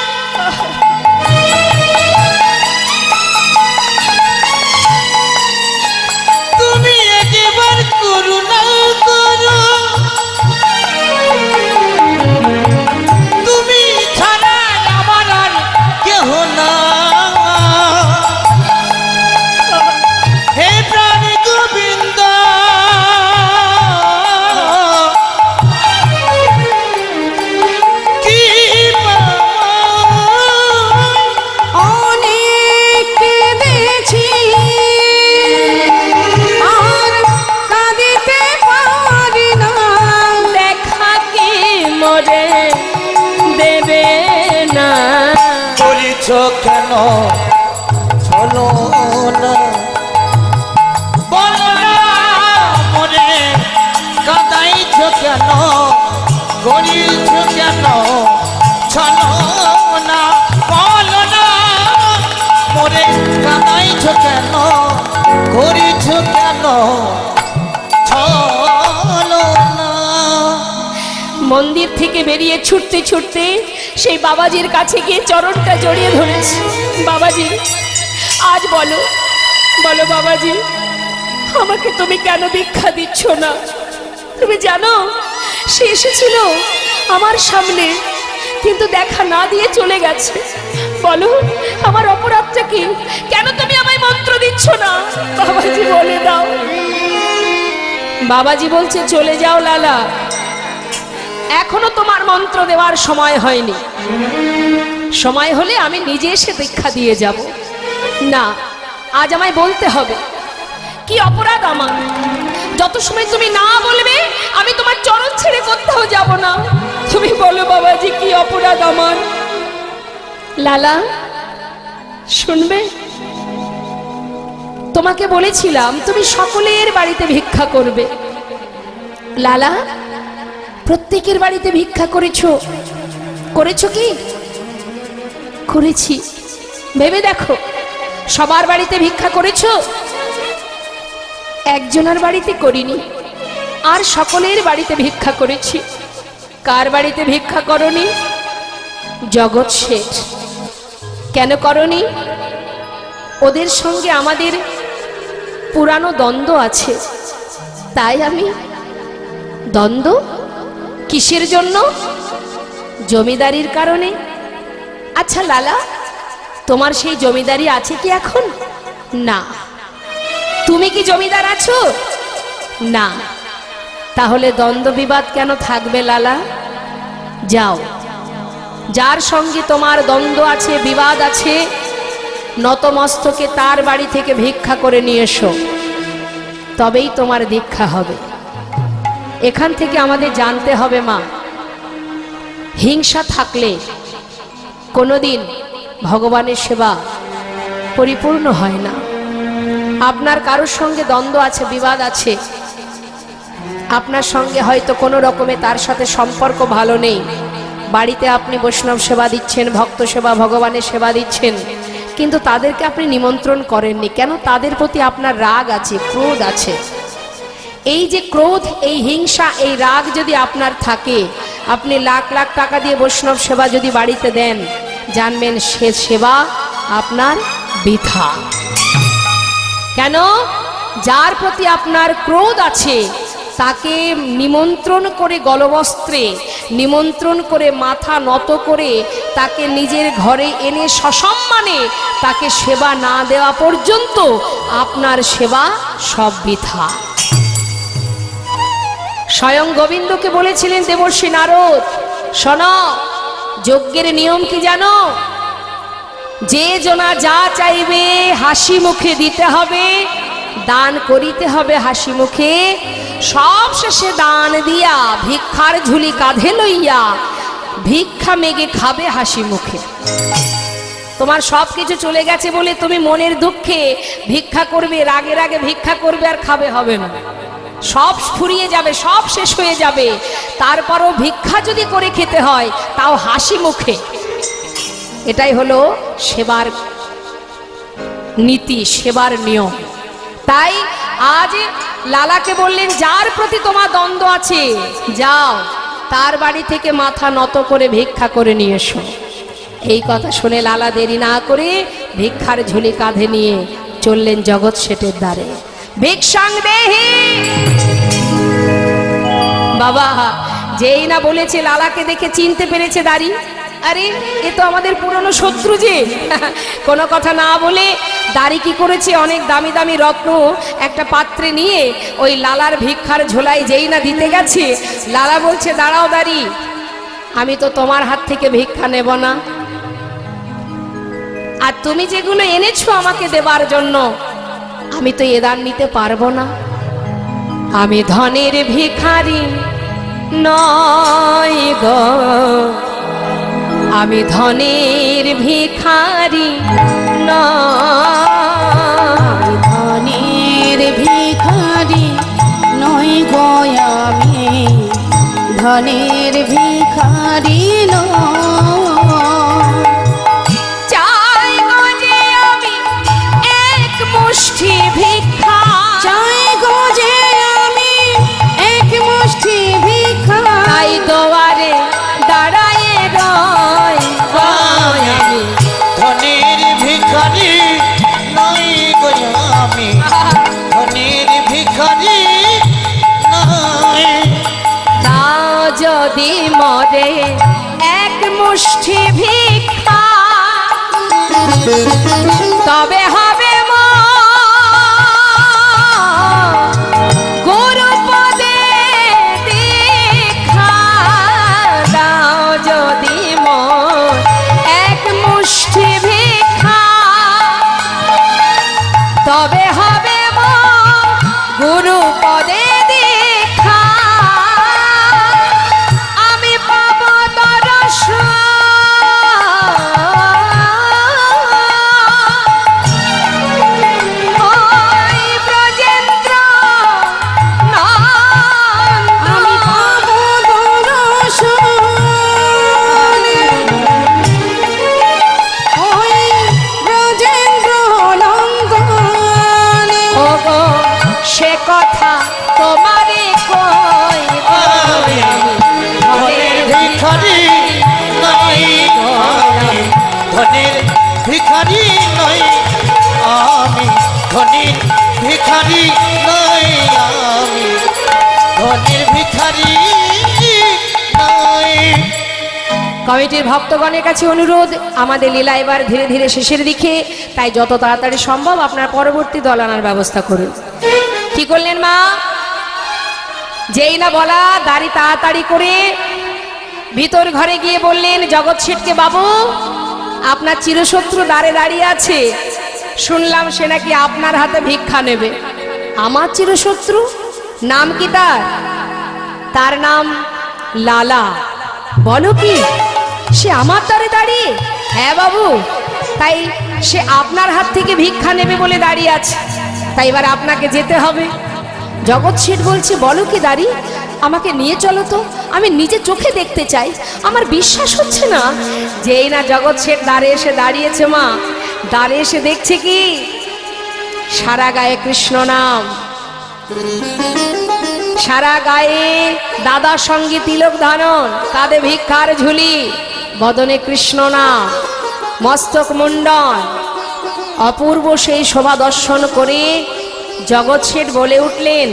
তুমি একবার করুণা করো, তুমি ছাড়া আমার আর কেহ না। হে প্রাণ গোবিন্দ কি পাবই অনেক কেঁদেছি আর কাঁদিতে পারি না। দেখা কি মোরে দেবে না? করিছ কেন চলো না? বলো না মনে কাঁদাইছ কেন, করিছ কেন চলো না? বলো না মনে কাঁদাইছ কেন, করিছ কেন চলো না? মন্দির থেকে বেরিয়ে ছুটতে ছুটতে সেই বাবাজির কাছে গিয়ে চরণটা জড়িয়ে ধরেছি। বাবাজি আজ বলো, বলো বাবাজি, আমাকে তুমি কেন ভিক্ষা দিচ্ছ না? তুমি জানো সে এসেছিল আমার সামনে, কিন্তু দেখা না দিয়ে চলে গেছে। বলো আমার অপরাধটা কি? কেন তুমি আমায় মন্ত্র দিচ্ছ না? বাবাজি বলে দাও। বাবাজি বলছে, চলে যাও লালা, এখনো তোমার মন্ত্র দেওয়ার সময় হয়নি। সময় হলে আমি নিজে এসে দীক্ষা দিয়ে যাব। না, আজ আমায় বলতে হবে কি অপরাধ আমার। যত সময় তুমি না বলবে আমি তোমার চরণ ছেড়ে কোথাও যাব না। তুমি বলো বাবাজি কি অপরাধ আমার? লালা শুনবে, তোমাকে বলেছিলাম তুমি সকলের বাড়িতে ভিক্ষা করবে। লালা প্রত্যেকের বাড়িতে ভিক্ষা করেছো, করেছো কি? করেছি। ভেবে দেখো, সবার বাড়িতে ভিক্ষা করেছো? একজনের বাড়িতে করিনি, আর সকলের বাড়িতে ভিক্ষা করেছি। কার বাড়িতে ভিক্ষা করনি? জগৎ শেঠ। কেন করনি? ওদের সঙ্গে আমাদের পুরানো দ্বন্দ্ব আছে, তাই আমি। দ্বন্দ্ব কিসের জন্য? জমিদারির কারণে। আচ্ছা লালা, তোমার সেই জমিদারি আছে কি এখন? না। তুমি কি জমিদার আছো? না। তাহলে দ্বন্দ্ব বিবাদ কেন থাকবে লালা? যাও, যার সঙ্গে তোমার দ্বন্দ্ব আছে, বিবাদ আছে, নতমস্তকে তার বাড়ি থেকে ভিক্ষা করে নিয়ে এসো, তবেই তোমার দীক্ষা হবে। এখান থেকে আমাদের জানতে হবে মা, হিংসা থাকলে কোনোদিন ভগবানের সেবা পরিপূর্ণ হয় না। আপনার কারোর সঙ্গে দ্বন্দ্ব আছে, বিবাদ আছে, আপনার সঙ্গে হয়তো কোনো রকমে তার সাথে সম্পর্ক ভালো নেই, বাড়িতে আপনি বৈষ্ণব সেবা দিচ্ছেন, ভক্ত সেবা, ভগবানের সেবা দিচ্ছেন, কিন্তু তাদেরকে আপনি নিমন্ত্রণ করেননি কেন? তাদের প্রতি আপনার রাগ আছে, ক্রোধ আছে। এই যে ক্রোধ, এই হিংসা, এই রাগ যদি আপনার থাকে, আপনি লাখ লাখ টাকা দিয়ে বৈষ্ণব সেবা যদি বাড়িতে দেন, জানবেন সে সেবা আপনার বৃথা। কেন? যার প্রতি আপনার ক্রোধ আছে তাকে নিমন্ত্রণ করে গলবস্ত্রে, নিমন্ত্রণ করে মাথা নত করে তাকে নিজের ঘরে এনে সসম্মানে তাকে সেবা না দেওয়া পর্যন্ত আপনার সেবা সব বৃথা। স্বয়ং গোবিন্দকে বলেছিলেন দেবর্ষি নারদ, শোনো, যজ্ঞের নিয়ম কি জানো? যে জনা যা চাইবে হাসি মুখে দিতে হবে, দান করিতে হবে হাসি মুখে, সব শেষে দান দিয়া ভিক্ষার ঝুলি কাঁধে লইয়া ভিক্ষা মেগে খাবে হাসি মুখে। তোমার সব কিছু চলে গেছে বলে তুমি মনের দুঃখে ভিক্ষা করবে, রাগে রাগে ভিক্ষা করবে, আর খাবে হবে না, সব ফুরিয়ে যাবে, সব শেষ হয়ে যাবে। তারপরও ভিক্ষা যদি করে খেতে হয় তাও হাসি মুখে। এটাই হলো সেবার নীতি, সেবার নিয়ম। তাই আজ লালাকে বললেন, যার প্রতি তোমার দ্বন্দ্ব আছে যাও তার বাড়ি থেকে মাথা নত করে ভিক্ষা করে নিয়ে এসো। এই কথা শুনে লালা দেরি না করে ভিক্ষার ঝুলি কাঁধে নিয়ে চললেন জগৎ শেঠের দ্বারে। ভিক্ষাং দেহি। বাবা যেই না বলেছে, লালাকে দেখে চিনতে পেরেছে দাড়ি, আরে এ তো আমাদের পুরনো শত্রু যে। কোনো কথা না বলে দাড়ি কি করেছে, অনেক দামি দামি রত্ন একটা পাত্রে নিয়ে ওই লালার ভিক্ষার ঝোলায় যেই না দিতে গেছে, লালা বলছে, দাঁড়াও দাড়ি, আমি তো তোমার হাত থেকে ভিক্ষা নেব না, আর তুমি যেগুলো এনেছো আমাকে দেবার জন্য, আমি তো এ দান নিতে পারবো না। আমি ধনের ভিখারি নয় গো, আমি ধনের ভিখারি নয়, ধনের ভিখারি নই গো আমি, ধনের ভিখারি নয়। চাই গো যে আমি এক মুষ্টি ভিক্ষা, চাই গো যে আমি এক মুষ্টি ভিক্ষা, তাই দুয়ারে দাঁড়ায়ে রই গো আমি, ধনের ভিখারি নই গো আমি, ধনের ভিখারি নই। তাও যদি মরে এক মুষ্টি ভিক্ষা, তবে হবে গুরু পদে দীক্ষা। দাও যদি মোর এক মুষ্টি ভিক্ষা, তবে হবে গুরু পদে দীক্ষা। আমি পাব দর্শন, ওই ব্রজেন্দ্র আমি পাব দর্শন, ওই ব্রজেন্দ্র নন্দনে। ওগো সে কথা তোমারে কই গো আমি, ধনের ভিখারি নই গো আমি, ধনের ভিখারি নই আমি, ধনের ভিখারি নই আমি, ধনের ভিখারি নই। কমিটির ভক্তগণের কাছে অনুরোধ, আমাদের লীলা এবার ধীরে ধীরে শেষের দিকে, তাই যত তাড়াতাড়ি সম্ভব আপনার পরবর্তী দল আনার ব্যবস্থা করুন। কি করলেন মা? যেই না বলা, দাড়ি তাড়াতাড়ি করে ভিতর ঘরে গিয়ে বললেন জগৎ শেঠকে, বাবু আপনার চিরশত্রু দ্বারে দাঁড়িয়ে আছে, শুনলাম সে নাকি আপনার হাতে ভিক্ষা নেবে। আমার চিরশত্রু? নাম কি তার? তার নাম লালা। বলো কি, সে আমার দ্বারে দাঁড়িয়ে? হ্যাঁ বাবু, তাই সে আপনার হাত থেকে ভিক্ষা নেবে বলে দাঁড়িয়ে আছে, তাই এবার আপনাকে যেতে হবে। জগৎ শেঠ বলছে, বলো কি দাঁড়ি, আমাকে নিয়ে চলো তো, আমি নিজে চোখে দেখতে চাই, আমার বিশ্বাস হচ্ছে না। যেই না জগৎ শেঠ দ্বারে এসে দাঁড়িয়েছে মা, দ্বারে এসে দেখছে কি, সারা গায়ে কৃষ্ণ নাম। সারা গায়ে দাদার সঙ্গে তিলক ধারণ, কাঁধে ভিক্ষার ঝুলি, বদনে কৃষ্ণ নাম, মস্তক মুন্ডন। অপূর্ব সেই শোভা দর্শন করে জগৎ শেঠ বলে উঠলেন,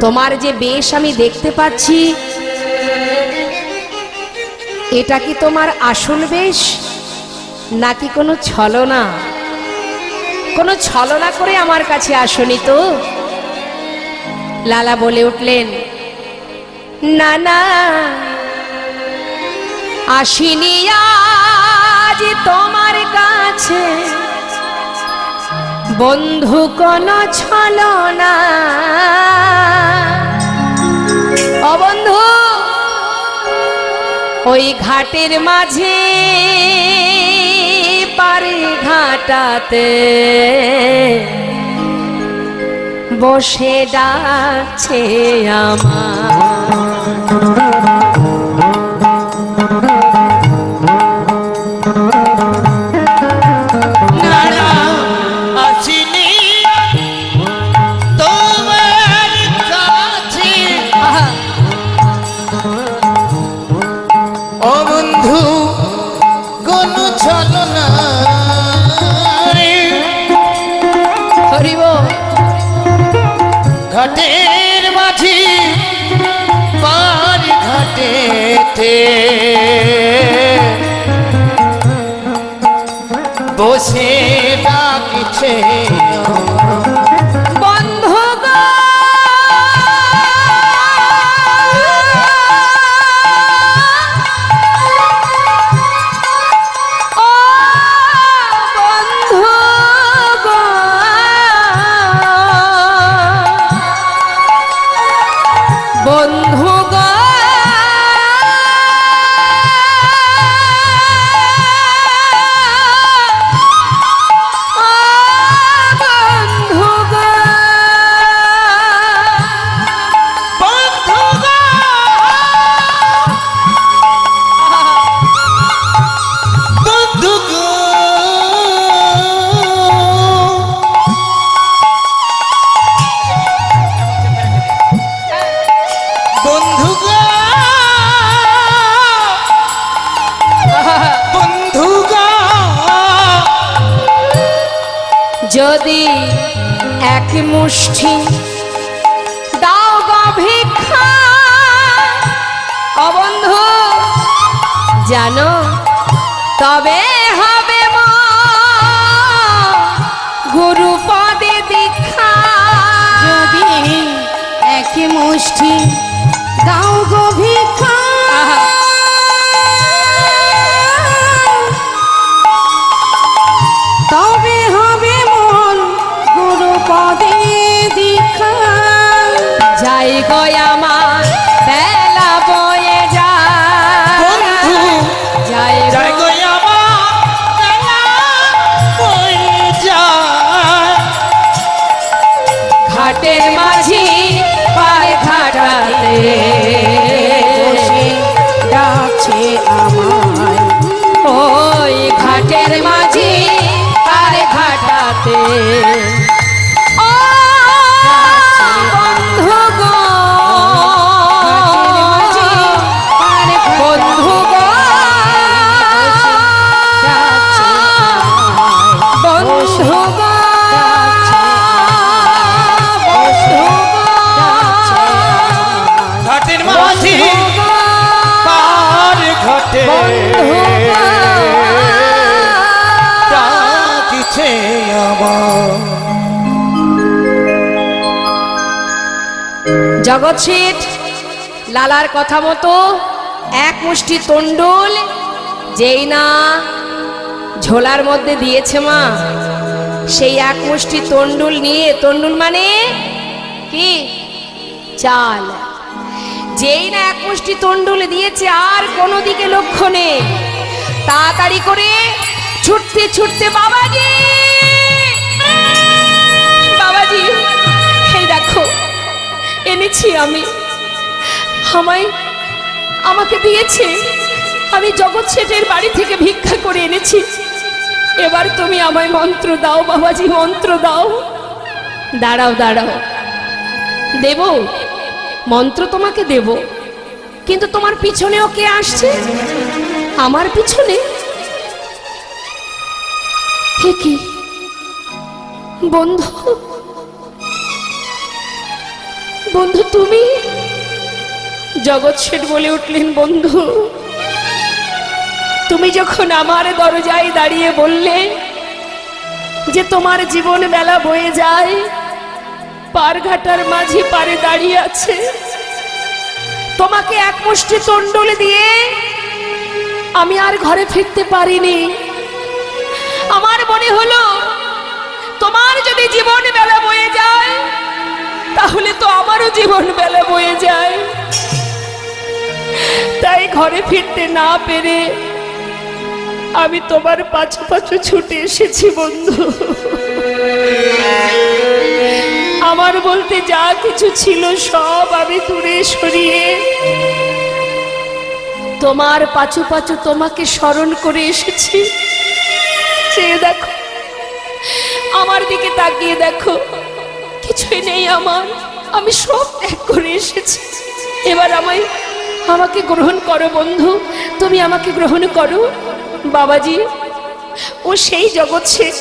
তোমার যে বেশ আমি দেখতে পাচ্ছি, এটা কি তোমার আসল বেশ নাকি কোনো ছলনা? কোনো ছলনা করে আমার কাছে আসনি তো? লালা বলে উঠলেন, না না, আসিনি আজ তোমার কাছে বন্ধু কোন ছলনা। ও বন্ধু, ওই ঘাটের মাঝে পারে ঘাটাতে বসে ডাকছে আমার। আসিনি তোমার কাছে ও বন্ধু কোন ছলনা। হরিব ঘাটের মাঝি পার ঘাটেতে বসে ডাকছে বন্ধু গো, ও বন্ধু গো, বন্ধু গো, যদি এক মুষ্টি দাও গো ভিক্ষা, ও বন্ধু জানো তবে হবে গুরু পদে দীক্ষা। যদি এক মুষ্টি দাও গো ভিক্ষা, তবে হবে মন গুরু পদে দীক্ষা। যাই গো আমার বেলা বয়ে যায়, বন্ধু যাই যাই গো গো আমার বেলা বয়ে যায়। ঘাটের মাঝি পায়ে ঘাটাতে বসে ডাকছে আমায়। ওই ঘাটের মাঝি পায়ে ঘাটাতে ও বন্ধু গো, বন্ধু গো, বন্ধু গো, ঘাটের মাঝি পার ঘাটে ডাকছে আমার। জগৎ শেঠ লালার কথা মতো এক মুষ্টি তন্ডুল যেই না ঝোলার মধ্যে দিয়েছে মা, সেই এক মুষ্টি তন্ডুল নিয়ে, তন্ডুল মানে কি চাল, যেই না এক মুষ্টি তন্ডুল দিয়েছে আর কোনো দিকে লক্ষ্য নেই। তাড়াতাড়ি করে ছুটতে ছুটতে বাবাজি, বাবাজি এই দেখো এনেছি আমি, আমাকে দিয়েছে, আমি জগৎ শেঠের বাড়ি থেকে ভিক্ষা করে এনেছি। এবার তুমি আমায় মন্ত্র দাও বাবাজি, মন্ত্র দাও। দাঁড়াও দাঁড়াও, দেব, মন্ত্র তোমাকে দেব, কিন্তু তোমার পিছনেও কে আসছে? আমার পিছনে? হে কি বন্ধু, বন্ধু তুমি? জগৎ শেঠ বলে উঠলেন, বন্ধু তুমি যখন আমার দরজায় দাঁড়িয়ে বললে যে তোমার জীবন বেলা বয়ে যায়, পারঘাটার মাঝি পারে দাঁড়িয়ে আছে, তোমাকে এক মুষ্টি তন্ডুল দিয়ে আমি আর ঘরে ফিরতে পারিনি। আমার মনে হলো তোমার যদি জীবন বেলা বয়ে যায় তাহলে তো আমারও জীবন বেলা বয়ে যায়। তাই ঘরে ফিরতে না পেরে আমি তোমার পাছু পাছু ছুটে এসেছি বন্ধু। আমার বলতে যা কিছু ছিল সব আমি দূরে সরিয়ে তোমার পাছু পাছু তোমাকে স্মরণ করে এসেছি। চেয়ে দেখো, আমার দিকে তাকিয়ে দেখো, কিছুই নেই আমার, আমি সব ত্যাগ করে এসেছি। এবার আমাকে গ্রহণ করো বন্ধু, তুমি আমাকে গ্রহণ করো। বাবাজি, ও সেই জগৎ শেঠ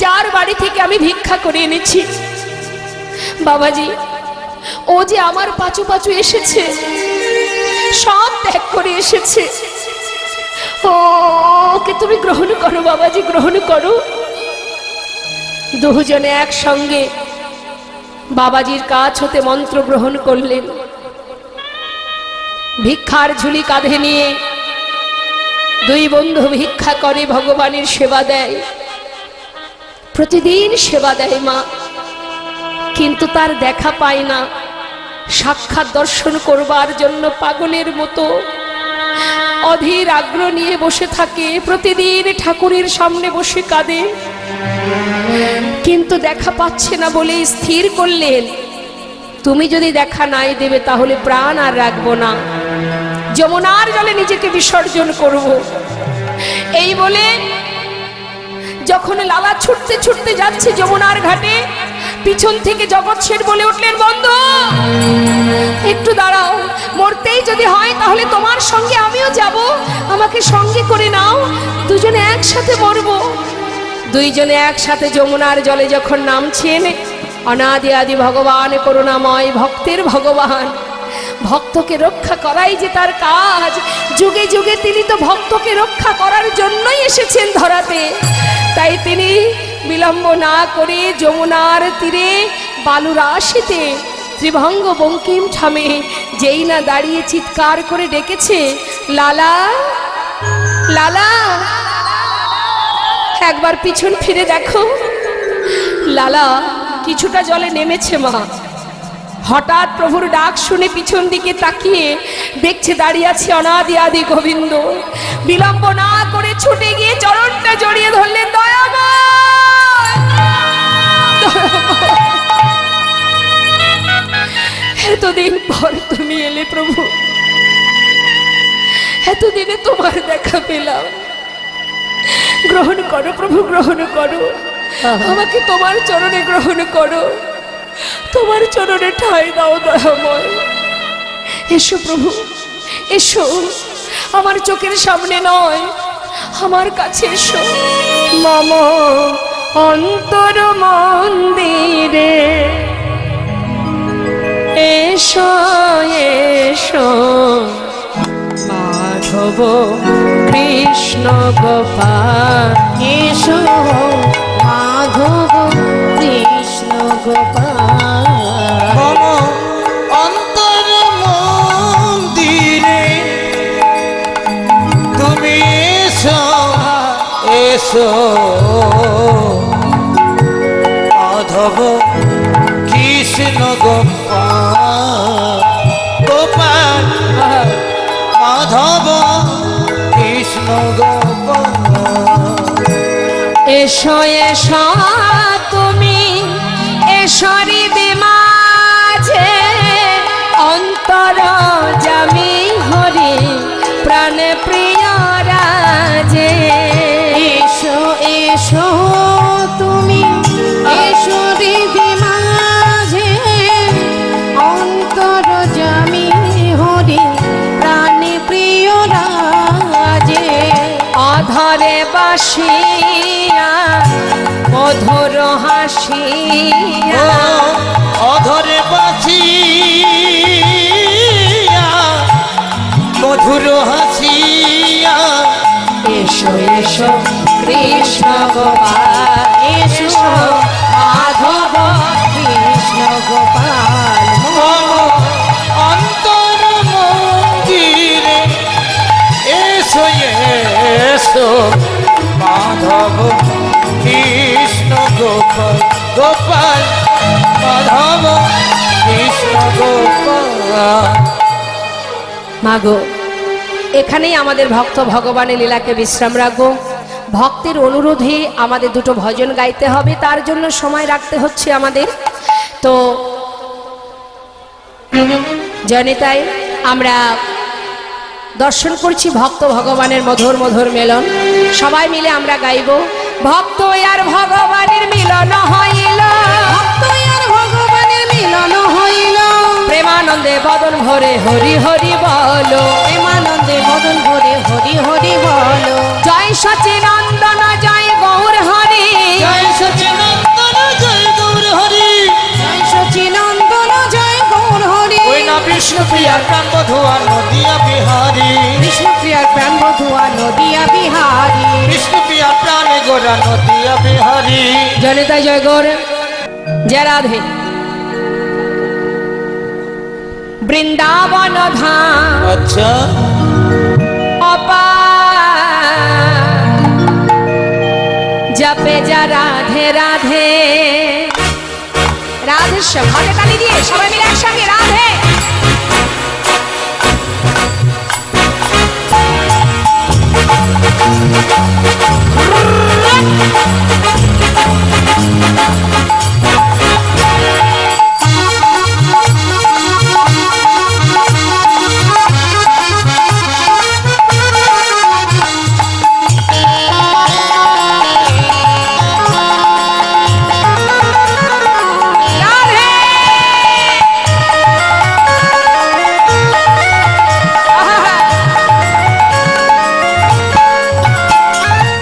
যার বাড়ি থেকে আমি ভিক্ষা করে এনেছি। বাবাজি, ও যে আমার পাছু পাছু এসেছে, সব ত্যাগ করে এসেছে। ওকে তুমি গ্রহণ করো বাবাজি, গ্রহণ করো। দুজনে একসঙ্গে বাবাজির কাছ হতে মন্ত্র গ্রহণ করলেন। ভিক্ষার ঝুলি কাঁধে নিয়ে দুই বন্ধু ভিক্ষা করে ভগবানের সেবা দেয়। প্রতিদিন সেবা দেয় মা, কিন্তু তার দেখা পায় না। সাক্ষাৎ দর্শন করবার জন্য পাগলের মতো অধীর আগ্রহ নিয়ে বসে থাকে। প্রতিদিন ঠাকুরের সামনে বসে কাঁদে, কিন্তু দেখা পাচ্ছে না বলে স্থির করলেন, তুমি যদি দেখা নাই দেবে তাহলে প্রাণ আর রাখবো না, যমুনার জলে নিজেকে বিসর্জন করব। এই বলে যখন লালা ছুটতে ছুটতে যাচ্ছে যমুনার ঘাটে, পিছন থেকে জগৎ শেঠ বলে উঠলেন, বন্ধু একটু দাঁড়াও, মরতেই যদি হয় তাহলে তোমার সঙ্গে আমিও যাব, আমাকে সঙ্গে করে নাও, দুজনে একসাথে মরবো। দুইজনে একসাথে যমুনার জলে যখন নামছেন, অনাদি আদি ভগবান করুণাময়, ভক্তের ভগবান, ভক্তকে রক্ষা করাই যে তার কাজ। যুগে যুগে তিনি তো ভক্তকে রক্ষা করার জন্যই এসেছেন ধরাতে। তাই তিনি বিলম্ব না করে যমুনার তীরে বালুরাশিতে ত্রিভঙ্গ বঙ্কিম থামে যেই না দাঁড়িয়ে চিৎকার করে ডেকেছে, লালা লালা। একবার পিছন ফিরে দেখো, লালা কিছুটা জলে নেমেছে মা। হঠাৎ প্রভুর ডাক শুনে পিছন দিকে তাকিয়ে দেখছে দাঁড়িয়ে আছে অনাদি আদি গোবিন্দ। বিলম্ব না করে ছুটে গিয়ে চরণটা জড়িয়ে ধরলেন, দয়াময় এতদিন পর তুমি এলে প্রভু, এতদিনে তোমার দেখা পেলাম, গ্রহণ করো প্রভু, গ্রহণ করো, আমাকে তোমার চরণে গ্রহণ করো, তোমার চরণে ঠাঁই দাও দয়াময়। এসো প্রভু, এসো, আমার চোখের সামনে নয়, আমার কাছে এসো। মম অন্তর মন্দিরে এসো এসো, মাধব কৃষ্ণ গোপাল এসো মাধব কৃষ্ণ গোপাল। মম অন্তর মন্দিরে তুমি এসো এসো, মাধব কৃষ্ণ গোপাল গোপাল, মাধব কৃষ্ণ গোপাল। এসো এসো তুমি এসরি বিমাঝে, অন্তর জামি হরি প্রাণ প্রিয় রাজে। এসো এসো তুমি এসো হৃদি মাঝে, বাসিয়া মধুর হাসিয়া অধরে বাঁচিয়া মধুর হাসিয়া এসো এসো কৃষ্ণ গোপাল এসো মাধব কৃষ্ণ গোপাল অন্তর মন্দিরে এসো এসো মাধব কৃষ্ণ গোপাল গোপাল মাধব কৃষ্ণ গোপাল। মাগো, এখানেই আমাদের ভক্ত ভগবানের লীলাকে বিশ্রাম রাখবো। ভক্তের অনুরোধে আমাদের দুটো ভজন গাইতে হবে, তার জন্য সময় রাখতে হচ্ছে আমাদের। তো জনিতাই আমরা দর্শন করছি ভক্ত ভগবানের মধুর মধুর মিলন। সবাই মিলে আমরা গাইব, ভক্ত আর ভগবানের মিলন হইল, ভক্ত আর ভগবানের মিলন হইল, প্রেমানন্দে বদন ভরে হরি হরি বলো, প্রেমানন্দে মদন ভরে হরি হরি বলো। জয় সচিনন্দন জয় গৌর হরি, জয় সচিনন্দন জয় গৌর হরি, জয় সচিনন্দন জয় গৌর হরি। ওই না বিষ্ণু প্রিয়ার প্রাণ বধুয়া নদিয়া বিহারী, বিষ্ণুপ্রিয়ার প্রাণ বধুয়া নদিয়া বিহারী, বিষ্ণু প্রিয়ার প্রাণে গোরা নদিয়া বিহারী। জনিতা জয় গৌর জয় রাধে। বৃন্দাবন ধাম আচ্ছা অপার, জপে যা রাধে রাধে রাধে শ্যাম। হাতে তালি দিয়ে সবাই মিলে একসঙ্গে রাধে। রাধে।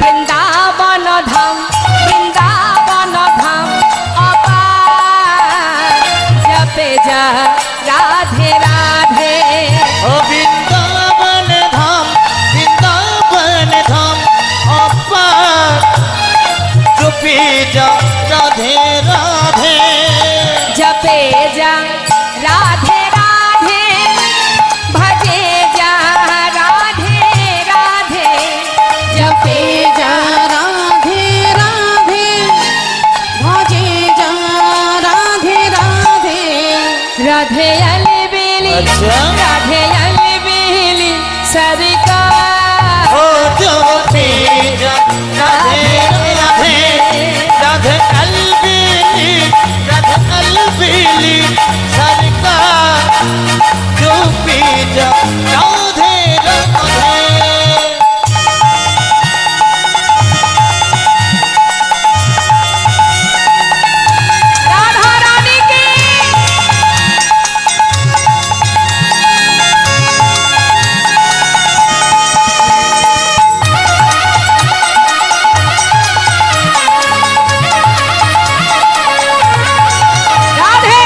বৃন্দাবন ধাম বৃন্দাবন ধাম অপার, জপে যা রাধে রাধে। ও বৃন্দাবন ধাম অপার, চুপি যা রাধে রাধে, जपे जा राधे राधे, भजे जा राधे राधे, जपे যা রাধে রাধে, ভজে যা রাধে রাধে। राधे अलबेली अच्छा। राधे अलबेली सरकार। ও চুপি যা রাধে রাধে, রাধে अलबेली सरकार, चुपी जा राधे राधे। राधा रानी की राधे।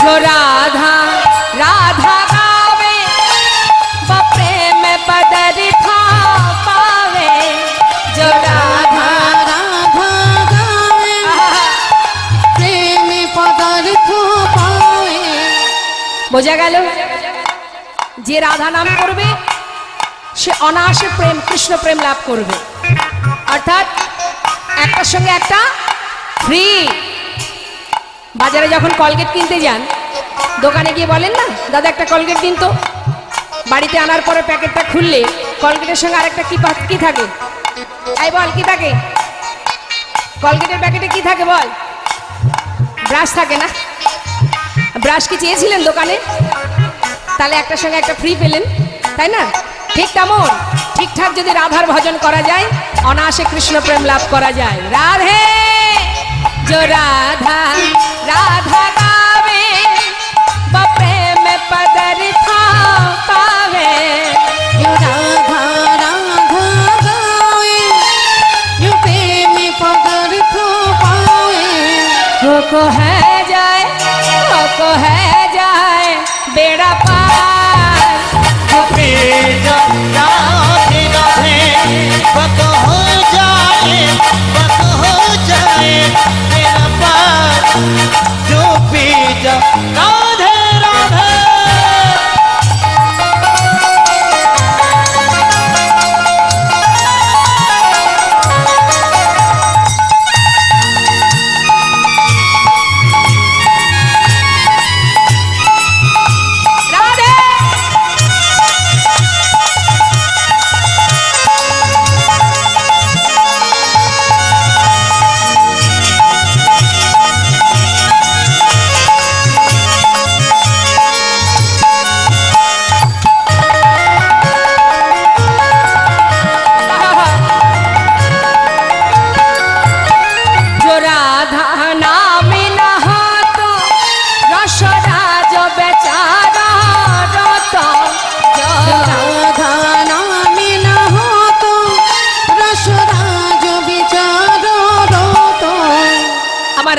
जो राधा राधा गावे, वो प्रेम पदरिथा पावे। जो राधा রাধা গাবে, প্রেমে পদার্থ পাবে। বোঝা গেল, যে রাধা নাম করবে সে অনায়াসে প্রেম কৃষ্ণ প্রেম লাভ করবে, অর্থাৎ একটার সঙ্গে একটা ফ্রি। বাজারে যখন কলগেট কিনতে যান, দোকানে গিয়ে বলেন না, দাদা একটা কলগেট দিন তো। বাড়িতে আনার পরে প্যাকেটটা খুললে কলগেটের সঙ্গে আরেকটা কি থাকে? এই বল, কি থাকে? কলগেটের প্যাকেটে কি থাকে বল? ব্রাশ থাকে না? ব্রাশ কি চেয়েছিলেন দোকানে? তাহলে একটার সঙ্গে একটা ফ্রি পেলেন, তাই না? ঠিক তেমন ঠিকঠাক যদি রাধার ভজন করা যায় অনায়াসে কৃষ্ণ প্রেম লাভ করা যায়। রাধে जो राधा राधा गावे वो प्रेम पदार्था पावे। यो राधा राधा गावे यो प्रेम पदार्थ पावे। को है जाए बेड़ा पार। भेजा राधे राधे बक हो जाए मेरा पार जो भेजा राधे राधे।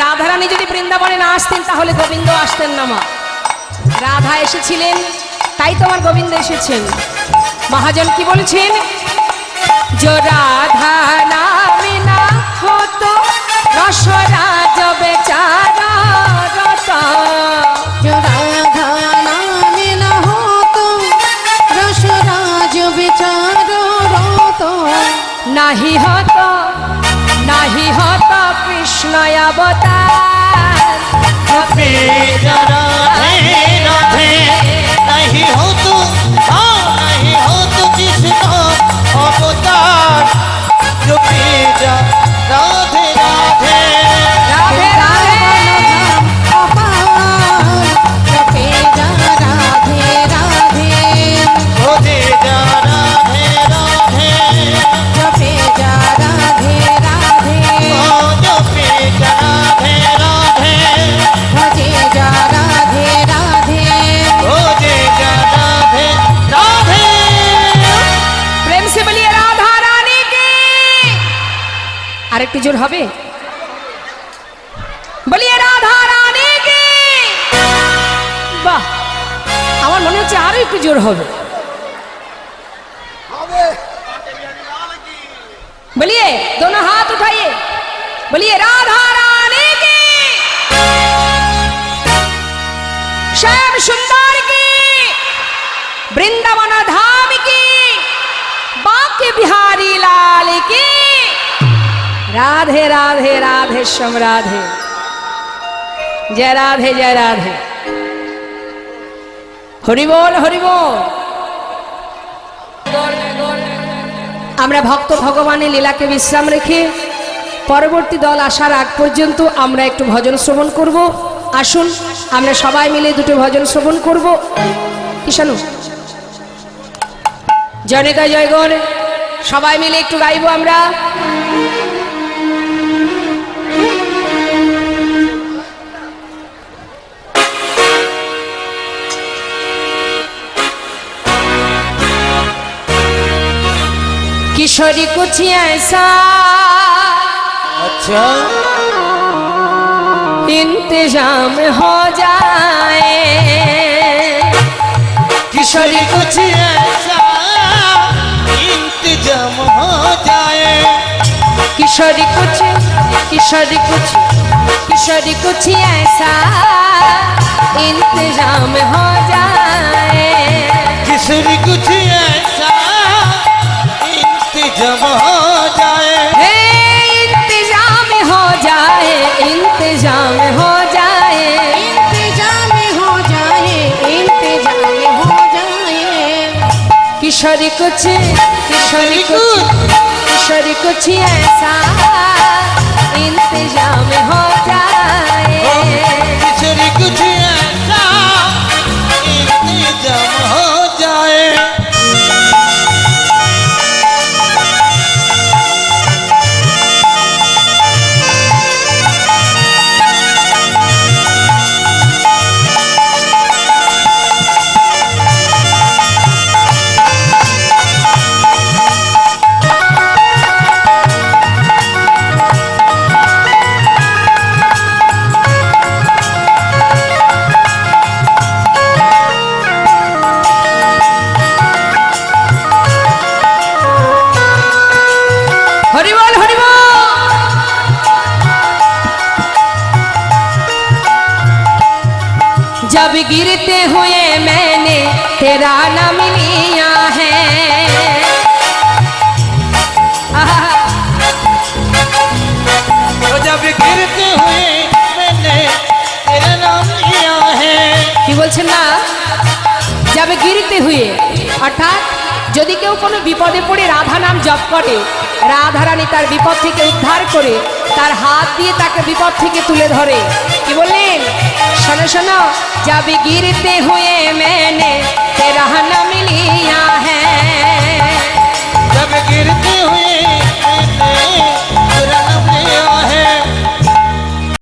রাধারানী যদি বৃন্দাবনে না আসতেন তাহলে গোবিন্দ আসতেন না। মা রাধা এসেছিলেন তাই তোমার গোবিন্দ এসেছেন। মহাজন কি বলছেন? जो राधा नाम ना होतो रसराज बेचारा रता। जो राधा नाम न होतो रसराज बेचारा रोतो। नहीं होता कृष्ण अवतार। भेजा राधे राधे नहीं हो तू कृष्ण अवतार जो भेजा राधे राधे। राधे राधे अपार जपेजा राधे राधे। ओ भेजा राधे राधे जपेजा राधे राधे। ओ जो भेजा राधे राधे भजे जा राधे राधे। ओ भेजा राधे राधे। प्रेम से बोलिए राधा रानी की। আরেকটু জোর হবে? বলিয়ে রাধা রানী কি। বাহ, আমার মনে হচ্ছে আরো একটু জোর হবে। बोलिए दोनों हाथ उठाइए, बोलिए राधा रानी की। श्याम सुंदर की, वृंदावन धाम की, बांके बिहारी लाल की। राधे राधे राधे श्याम राधे। जय राधे जय राधे। हरि बोल हरि बोल। আমরা ভক্ত ভগবানের লীলাকে বিশ্রাম রেখে পরবর্তী দল আসার আগ পর্যন্ত আমরা একটু ভজন শ্রবণ করব। আসুন আমরা সবাই মিলে দুটো ভজন শ্রবণ করব। কিষাণু জনকা জয়গণ সবাই মিলে একটু গাইবো আমরা। किशोरी कुछ ऐसा अच्छा इंतजाम हो जाए। किशोरी कुछ ऐसा इंतजाम हो जाए। किशोरी कुछ ऐसा इंतजाम हो जाए। किशोरी कुछ ऐसा इंतजाम हो जाए। हे इंतजाम हो जाए, इंतजाम हो जाए। इंतजाम हो जाए इंतजाम हो जाए। किशोरी कुछ ऐसा इंतजाम हो जाए। किशोरी कुछ ऐसा इंतजाम हो जाए। जब गिरते हुए मैंने तेरा नाम लिया है। तो जब गिरते हुए मैंने तेरा नाम लिया है। কি বলছেন না, যাবে গিরতে হুয়ে, অর্থাৎ যদি কেউ কোনো বিপদে পড়ে রাধা নাম জপ করে, রাধারানী তার বিপদ থেকে উদ্ধার করে তার হাত দিয়ে তাকে বিপদ থেকে তুলে ধরে। কি বললেন, শোনো শোনো, যাবে গিরতে হুয়ে मैंने तेरा नाम लिया है।